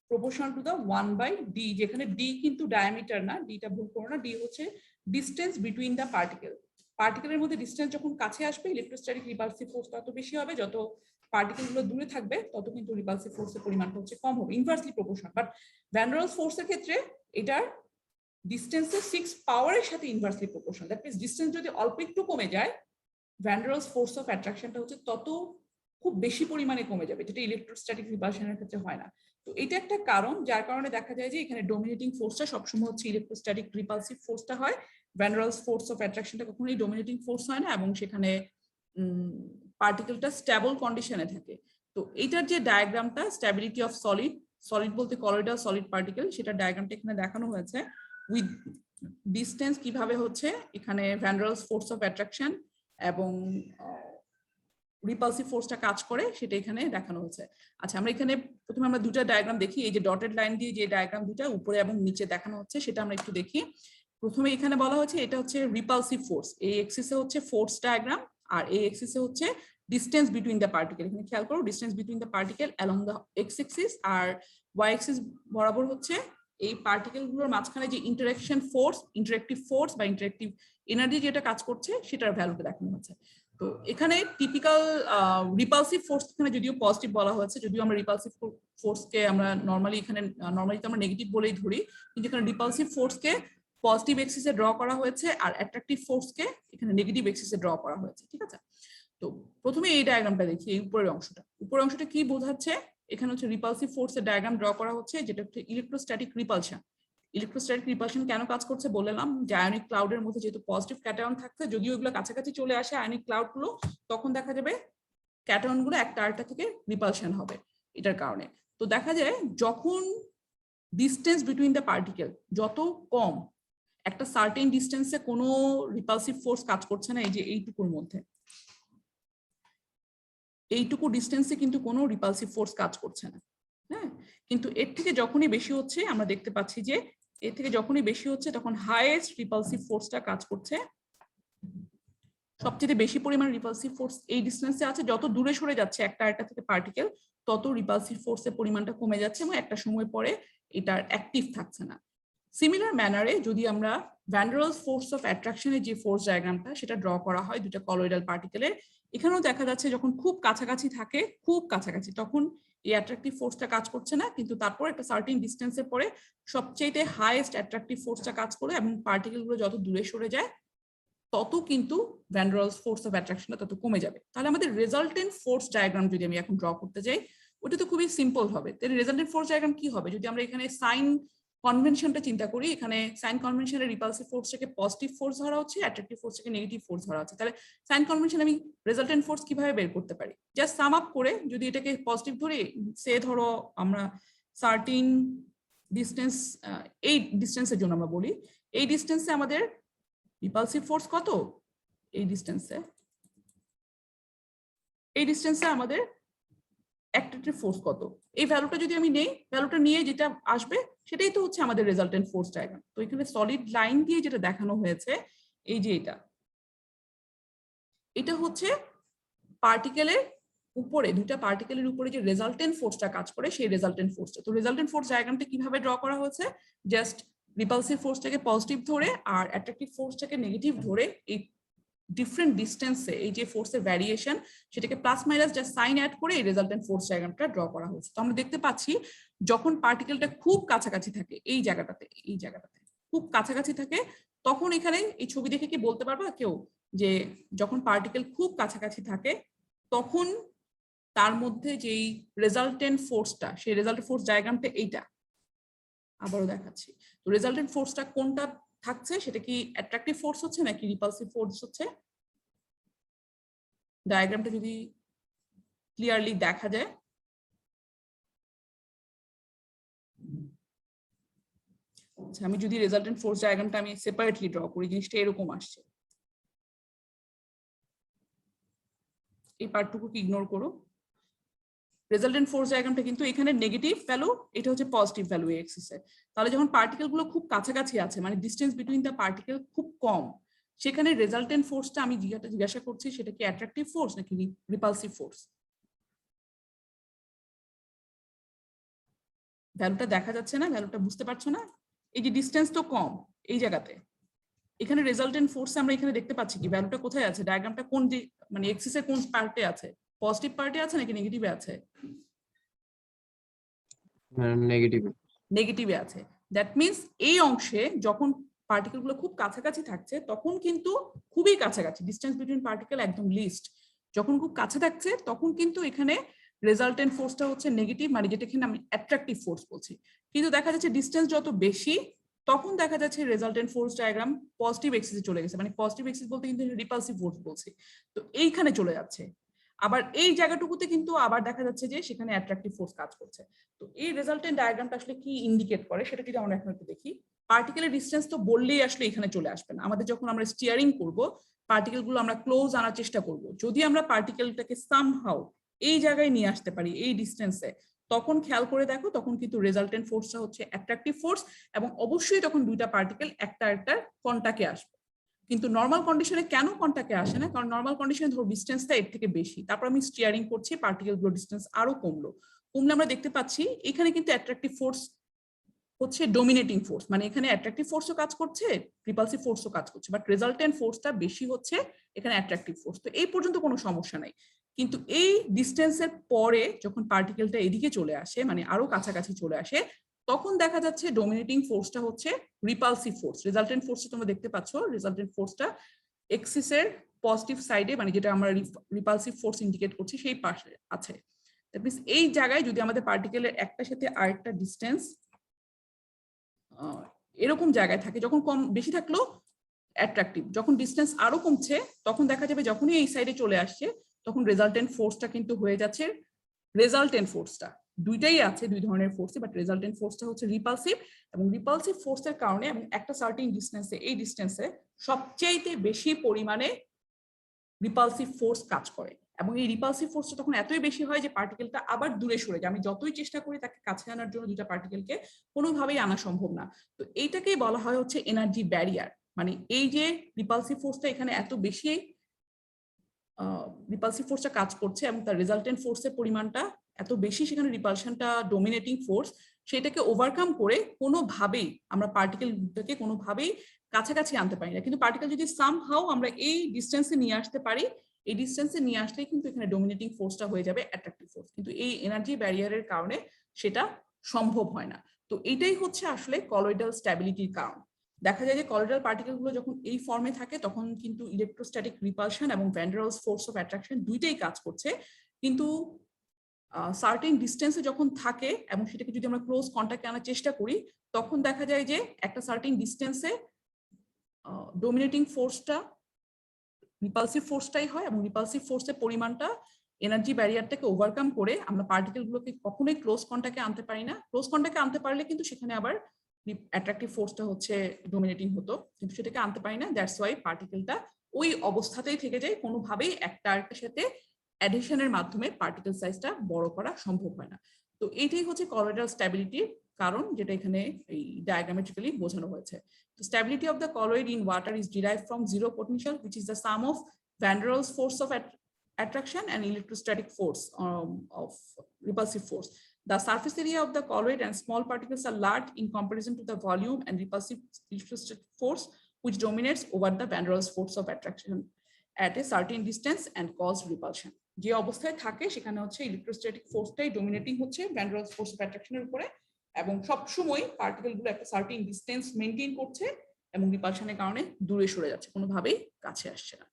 proportional to the 1/d, যেখানে d কিন্তু ডায়ামিটার না, dটা ভুল করো না, d হচ্ছে ডিস্টেন্স বিটুইন দ্য পার্টিকেল। পার্টিকেলের মধ্যে ডিস্টেন্স যখন কাছে আসবে ইলেকট্রোস্ট্যাটিক রিপালসিভ ফোর্স তত বেশি হবে, যত পার্টিকেল গুলো দূরে থাকবে তত কিন্তু রিপালসিভ ফোর্সের পরিমাণটা হচ্ছে কম হবে, inversely proportional. But van der Waals ফোর্সের ক্ষেত্রে এটার ডিস্টেন্সের 6 পাওয়ারের সাথে inversely proportional. That means distance যদি অল্প একটু কমে যায় van der Waals force of অ্যাট্রাকশনটা হচ্ছে তত খুব বেশি পরিমাণে কমে যাবে, যেটা ইলেকট্রোস্ট্যাটিক রিপালশনের ক্ষেত্রে হয় না। তো এটা একটা কারণ যার কারণে দেখা যায় যে এখানে ডোমিনেটিং ফোর্সটা সবসময় হচ্ছে ইলেকট্রোস্ট্যাটিক রিপালসিভ ফোর্সটা হয়, van der Waals force of অ্যাট্রাকশনটা কখনোই ডোমিনেটিং ফোর্স হয় না, এবং সেখানে পার্টিকেলটা স্টেবল কন্ডিশনে থাকে। তো এইটার যে ডায়াগ্রামটা স্ট্যাবিলিটি অফ সলিড, সলিড বলতে কলয়েডাল সলিড পার্টিকেল, সেটা ডায়াগ্রামটা এখানে দেখানো হয়েছে উইথ ডিস্টেন্স কিভাবে হচ্ছে এখানে van der Waals force of attraction এবং রিপালসিভ ফোর্সটা কাজ করে সেটা এখানে দেখানো হয়েছে। আচ্ছা, আমরা এখানে প্রথমে আমরা দুটো ডায়াগ্রাম দেখি, এই যে ডটেড লাইন দিয়ে যে ডায়াগ্রাম দুটো উপরে এবং নিচে দেখানো হচ্ছে সেটা আমরা একটু দেখি। প্রথমে এখানে বলা হচ্ছে এটা হচ্ছে রিপালসিভ ফোর্স, এই এক্সিসে হচ্ছে ফোর্স ডায়াগ্রাম আর এই এক্সিসে হচ্ছে ডিস্টেন্স বিটুইন দ্য পার্টিকেল। এখানে খেয়াল করো distance between the particle along the X axis, আর ওয়াই এক্সিস বরাবর হচ্ছে এই পার্টিকেল গুলোর মাঝখানে যে ইন্টারেকশন ফোর্স, ইন্টারেক্টিভ ফোর্স বা ইন্টারেক্টিভ এনার্জি যেটা কাজ করছে সেটার ভ্যালুটা দেখানো হচ্ছে। তো এখানে টিপিক্যাল রিপালসিভ ফোর্স এখানে যদিও পজিটিভ বলা হয়েছে, যদিও আমরা রিপালসিভ ফোর্সকে আমরা নর্মালি তো আমরা নেগেটিভ বলেই ধরি, কিন্তু এখানে রিপালসিভ ফোর্সকে পজিটিভ এক্সিসে ড্র করা হয়েছে আর অ্যাট্রাকটিভ ফোর্সকে এখানে নেগেটিভ এক্সিসে ড্র করা হয়েছে। ঠিক আছে, তো প্রথমে এই ডায়াগ্রামটা দেখি, এই উপরের অংশটা কি বোঝাচ্ছে? এখানে হচ্ছে রিপালসিভ ফোর্সের ডায়াগ্রাম ড্র করা হচ্ছে, যেটা হচ্ছে ইলেকট্রোস্ট্যাটিক রিপালশন। ইলেকট্রোস্ট্যাটিক রিপালশন কেন কাজ করছে বললাম, যে আয়নিক ক্লাউডের মধ্যে যেহেতু পজিটিভ ক্যাটায়ন থাকছে, যদিও এগুলো কাছাকাছি চলে আসে আয়নিক ক্লাউড গুলো, তখন দেখা যাবে ক্যাটায়ন গুলো একটা আরেকটা থেকে রিপালশন হবে এটার কারণে। তো দেখা যায় যখন ডিস্টেন্স বিটুইন দ্য পার্টিকেল যত কম, একটা সার্টেন ডিস্টেন্সে কোনো রিপালসিভ ফোর্স কাজ করছে না, এই যে এইটুকুর মধ্যে, এইটুকু ডিস্টেন্সে কিন্তু কোনো রিপালসিভ ফোর্স কাজ করছে না। হ্যাঁ, কিন্তু এর থেকে যখনই বেশি হচ্ছে আমরা দেখতে পাচ্ছি যে এর থেকে যখনই বেশি হচ্ছে তখন হাইয়েস্ট রিপালসিভ ফোর্সটা কাজ করছে, সবচেয়ে বেশি পরিমাণ রিপালসিভ ফোর্স এই ডিস্টেন্সে আছে। যত দূরে সরে যাচ্ছে একটা আরেকটা থেকে পার্টিকেল তত রিপালসিভ ফোর্সের পরিমাণটা কমে যাচ্ছে এবং একটা সময় পরে এটার অ্যাক্টিভ থাকছে না। সিমিলার ম্যানারে যদি আমরা van der Waals force of অ্যাট্রাকশনের যে ফোর্স ডায়াগ্রামটা সেটা ড্র করা হয় দুটো কলয়েডাল পার্টিকেলের, এখানেও দেখা যাচ্ছে যখন খুব কাছাকাছি থাকে, খুব কাছাকাছি, তখন এই অ্যাট্রাকটিভ ফোর্সটা কাজ করছে না, কিন্তু তারপর একটা সার্টেন ডিস্টেন্সের পরে সবচেয়ে হাইয়েস্ট অ্যাট্রাকটিভ ফোর্সটা কাজ করে এবং পার্টিকেলগুলো যত দূরে সরে যায় তত কিন্তু van der Waals force of অ্যাট্রাকশনটা তত কমে যাবে। তাহলে আমাদের রেজাল্টেন্ট ফোর্স ডায়াগ্রাম যদি আমি এখন ড্র করতে যাই, ওটা তো খুবই সিম্পল হবে। তাহলে রেজাল্টেন্ট ফোর্স ডায়াগ্রাম কি হবে? যদি আমরা এখানে সাইন কনভেনশনটা চিন্তা করি, এখানে সাইন কনভেনশনের রিপালসিভ ফোর্সটাকে পজিটিভ ফোর্স ধরা হচ্ছে, অ্যাট্রাকটিভ ফোর্সটাকে নেগেটিভ ফোর্স ধরা হচ্ছে। তাহলে সাইন কনভেনশন আমি রেজাল্টেন্ট ফোর্স কিভাবে বের করতে পারি? জাস্ট সাম আপ করে যদি এটাকে পজিটিভ ধরি, সে ধরো আমরা সার্টিন ডিস্টেন্স, এই ডিস্টেন্সের জন্য আমরা বলি, এই ডিস্টেন্সে আমাদের রিপালসিভ ফোর্স কত? এই ডিস্টেন্সে আমাদের অ্যাট্রাকটিভ ফোর্স কত? এই ভ্যালুটা যদি আমি নেই, ভ্যালুটা নিয়ে যেটা আসবে সেটাই তো হচ্ছে আমাদের রেজাল্টেন্ট ফোর্স ডায়াগ্রাম। তো এখানে সলিড লাইন দিয়ে যেটা দেখানো হয়েছে, এই যে এটা হচ্ছে পার্টিকেলের উপরে, দুটা পার্টিকেলের উপরে যে রেজাল্টেন্ট ফোর্সটা কাজ করে সেই রেজাল্টেন্ট ফোর্সটা। তো রেজাল্টেন্ট ফোর্স ডায়াগ্রামটা কিভাবে ড্র করা হয়েছে? জাস্ট রিপালসিভ ফোর্সটাকে পজিটিভ ধরে আর অ্যাট্রাকটিভ ফোর্সটাকে নেগেটিভ ধরে এই ডিফারেন্ট ডিস্টেন্সে এই যে ফোর্সের ভ্যারিয়েশন সেটাকে প্লাস মাইনাস যা সাইন অ্যাড করে এই রেজাল্টেন্ট ফোর্স ডায়াগ্রামটা ড্র করা হয়েছে। তো আমরা দেখতে পাচ্ছি যখন পার্টিকেলটা খুব কাছাকাছি থাকে এই জায়গাটাতে খুব কাছাকাছি থাকে, তখন এখানে এই ছবি দেখে কি বলতে পারবা কেউ যে যখন পার্টিকেল খুব কাছাকাছি থাকে তখন তার মধ্যে যেই রেজাল্টেন্ট ফোর্সটা, সেই রেজাল্টেন্ট ফোর্স ডায়াগ্রামটা এইটা আবারও দেখাচ্ছি। তো রেজাল্টেন্ট ফোর্সটা কোনটা থাকছে, সেটা কি অ্যাট্রাকটিভ ফোর্স হচ্ছে নাকি রিপালসিভ ফোর্স হচ্ছে? ডায়াগ্রামটা যদি ক্লিয়ারলি দেখা যায়, আচ্ছা আমি যদি রেজাল্টেন্ট ফোর্স ডায়াগ্রামটা আমি সেপারেটলি ড্র করি, জিনিসটা এরকম আসছে। এই পার্টটুকুকে ইগনোর করো। রেজাল্টেন্ট ফোর্স ডায়াগ্রামটা কিন্তু এখানে নেগেটিভ ভ্যালু, এটা হচ্ছে পজিটিভ ভ্যালু এই এক্সিসে। তাহলে যখন পার্টিকেল গুলো খুব কাছাকাছি আছে, মানে ডিসটেন্স বিটুইন দ্য পার্টিকেল খুব কম, সেখানে রেজাল্টেন্ট ফোর্সটা আমি জিজ্ঞাসা করছি সেটা কি অ্যাট্রাকটিভ ফোর্স নাকি রিপালসিভ ফোর্স? ভ্যালুটা দেখা যাচ্ছে না? ভ্যালুটা বুঝতে পারছো না? এই যে ডিসটেন্স তো কম এই জায়গাতে, এখানে রেজাল্টেন্ট ফোর্স আমরা এখানে দেখতে পাচ্ছি কি ভ্যালুটা কোথায় আছে? ডায়াগ্রামটা কোন মানে এক্সিসের কোন পার্টে আছে? পজিটিভ পার্টে আছে নাকি নেগেটিভে আছে? নেগেটিভ। নেগেটিভে আছে। দ্যাট মিন্স এই অংশে যখন পার্টিকেল গুলো খুব কাছাকাছি থাকছে তখন কিন্তু খুবই কাছাকাছি, ডিসটেন্স বিটুইন পার্টিকেল একদম লিস্ট, যখন খুব কাছে থাকছে তখন কিন্তু এখানে রেজাল্টেন্ট ফোর্সটা হচ্ছে নেগেটিভ, মানে যেটা এখানে আমি অ্যাট্রাকটিভ ফোর্স বলছি। কিন্তু দেখা যাচ্ছে ডিসটেন্স যত বেশি তখন দেখা যাচ্ছে রেজাল্টেন্ট ফোর্স ডায়াগ্রাম পজিটিভ এক্সিসে চলে গেছে, মানে পজিটিভ এক্সিস বলতে কিন্তু রিপালসিভ ফোর্স বলছি, তো এইখানে চলে যাচ্ছে। আবার এই জায়গাটুকুতে কিন্তু আবার দেখা যাচ্ছে যে সেখানে অ্যাট্রাকটিভ ফোর্স কাজ করছে। তো এই রেজাল্টেন্ট ডায়াগ্রামটা আসলে কি ইন্ডিকেট করে সেটা যদি আমরা এখন একটু দেখি। পার্টিকেলের ডিসটেন্স তো বললেই আসলে এখানে চলে আসবে না, আমাদের যখন আমরা স্টিয়ারিং করব পার্টিকেল গুলো আমরা ক্লোজ আনার চেষ্টা করব, যদি আমরা পার্টিকেলটাকে সামহাউ এই জায়গায় নিয়ে আসতে পারি এই ডিসটেন্সে, তখন খেয়াল করে দেখো তখন কিন্তু রেজাল্টেন্ট ফোর্সটা হচ্ছে অ্যাট্রাকটিভ ফোর্স, এবং অবশ্যই তখন দুইটা পার্টিকেল একটা কন্টাক্টে আসবে। কিন্তু নর্মাল কন্ডিশনে কেন কন্টাক্টে আসে না? কারণ নর্মাল কন্ডিশনে ধরো ডিসটেন্সটা এর থেকে বেশি, তারপর আমি স্টিয়ারিং করছি, পার্টিকেল গুলো ডিসটেন্স আরো কমলে আমরা দেখতে পাচ্ছি এখানে কিন্তু অ্যাট্রাকটিভ ফোর্স হচ্ছে ডোমিনেটিং ফোর্স, মানে এখানে অ্যাট্রাকটিভ ফোর্সও কাজ করছে, রিপালসিভ ফোর্সও কাজ করছে, বাট রেজাল্টেন্ট ফোর্সটা বেশি হচ্ছে এখানে অ্যাট্রাকটিভ ফোর্স। তো এই পর্যন্ত কোনো সমস্যা নাই, কিন্তু এই ডিসটেন্সের পরে যখন পার্টিকেলটা এদিকে চলে আসে, মানে আরো কাছাকাছি চলে আসে, তখন দেখা যাচ্ছে ডোমিনেটিং ফোর্সটা হচ্ছে রিপালসিভ ফোর্স। রেজাল্টেন্ট ফোর্সটা তোমরা দেখতে পাচ্ছ, রেজাল্টেন্ট ফোর্সটা এক্সিসের পজিটিভ সাইডে, মানে যেটা আমরা রিপালসিভ ফোর্স ইন্ডিকেট করছি সেই পাশে আছে। দ্যাট মিন্স এই জায়গায় যদি আমাদের পার্টিকেলের একটা সাথে আরেকটা ডিসটেন্স এরকম জায়গায় থাকে, যখন কম বেশি থাকলেও অ্যাট্রাকটিভ, যখন ডিসটেন্স আরো কমছে তখন দেখা যাবে যখনই এই সাইডে চলে আসছে তখন রেজাল্টেন্ট ফোর্সটা কিন্তু হয়ে যাচ্ছে, রেজাল্টেন্ট ফোর্সটা দুইটাই আছে, দুই ধরনের ফোর্সে, বাট রেজাল্টেন্ট ফোর্সটা হচ্ছে রিপালসিভ, এবং রিপালসিভ ফোর্সের কারণে এবং একটা সার্টেন ডিসটেন্সে, এই ডিসটেন্সে সবচেয়ে বেশি পরিমাণে রিপালসিভ ফোর্স কাজ করে, এবং এই রিপালসিভ ফোর্সটা তখন এতই বেশি হয় যে পার্টিকেলটা আবার দূরে সরে যায়। আমি যতই চেষ্টা করি তাকে কাছে আনার জন্য দুইটা পার্টিকেলকে, কোনোভাবেই আনা সম্ভব না। তো এইটাকেই বলা হয় হচ্ছে এনার্জি ব্যারিয়ার, মানে এই যে রিপালসিভ ফোর্সটা এখানে এত বেশি রিপালসিভ ফোর্সটা কাজ করছে এবং তার রেজাল্টেন্ট ফোর্সের পরিমাণটা এত বেশি, সেখানে রিপালশনটা ডোমিনেটিং ফোর্স, সেটাকে ওভারকাম করে কোনোভাবেই আমরা পার্টিকেলটাকে কোনোভাবেই কাছাকাছি আনতে পারি না। কিন্তু পার্টিকেল যদি সামহাউ আমরা এই ডিসটেন্সে নিয়ে আসতে পারি, এই ডিসটেন্সে নিয়ে আসলেই কিন্তু এখানে ডোমিনেটিং ফোর্সটা হয়ে যাবে অ্যাট্রাকটিভ ফোর্স, কিন্তু এই এনার্জি ব্যারিয়ারের কারণে সেটা সম্ভব হয় না। তো এটাই হচ্ছে আসলে কলয়েডাল স্ট্যাবিলিটির কারণ। দেখা যায় যে কলয়েডাল পার্টিকেল গুলো যখন এই ফর্মে থাকে তখন কিন্তু ইলেকট্রোস্ট্যাটিক রিপালশন এবং van der Waals force of attraction দুইটাই কাজ করছে, কিন্তু সার্টেন ডিসটেন্সে যখন থাকে এবং সেটাকে যদি আমরা ক্লোজ কন্টাক্টে আনার চেষ্টা করি, তখন দেখা যায় যে একটা সার্টেন ডিসটেন্সে ডোমিনেটিং ফোর্সটা রিপালসিভ ফোর্সটাই হয়, এবং রিপালসিভ ফোর্সের পরিমাণটা এনার্জি ব্যারিয়ারটাকে ওভারকাম করে আমরা পার্টিকেল গুলোকে কখনোই ক্লোজ কন্টাক্টে আনতে পারি না। ক্লোজ কন্টাক্টে আনতে পারলে কিন্তু সেখানে আবার অ্যাট্রাকটিভ ফোর্সটা হচ্ছে ডোমিনেটিং হতো, কিন্তু সেটাকে আনতে পারি না। দ্যাটস ওয়াই পার্টিকেলটা ওই অবস্থাতেই থেকে যায়, কোনোভাবেই একটা আরেকটার সাথে অ্যাডিশনের মাধ্যমে পার্টিকেল সাইজটা বড় করা সম্ভব হয় না। তো এইটাই হচ্ছে কলয়েডাল স্ট্যাবিলিটির কারণ, যেটা এখানে এই ডায়াগ্রামেট্রিক্যালি বোঝানো হয়েছে। The stability of the colloid in water is derived from zero potential, which is the sum of Van der Waals force of attraction and electrostatic force of repulsive force. The surface area of the colloid and small particles are large in comparison to the volume and repulsive electrostatic force, which dominates over the Van der Waals force of attraction. at a certain distance and cause repulsion. যে অবস্থায় থাকে সেখানে হচ্ছে electrostatic ফোর্সটাই dominating হচ্ছে van der Waals force of অ্যাট্রাকশনের উপরে, এবং সবসময় particle গুলো একটা সার্টেন ডিস্টেন্স মেনটেন করছে এবং রিপালশনের কারণে দূরে সরে যাচ্ছে, কোনোভাবেই কাছে আসছে না।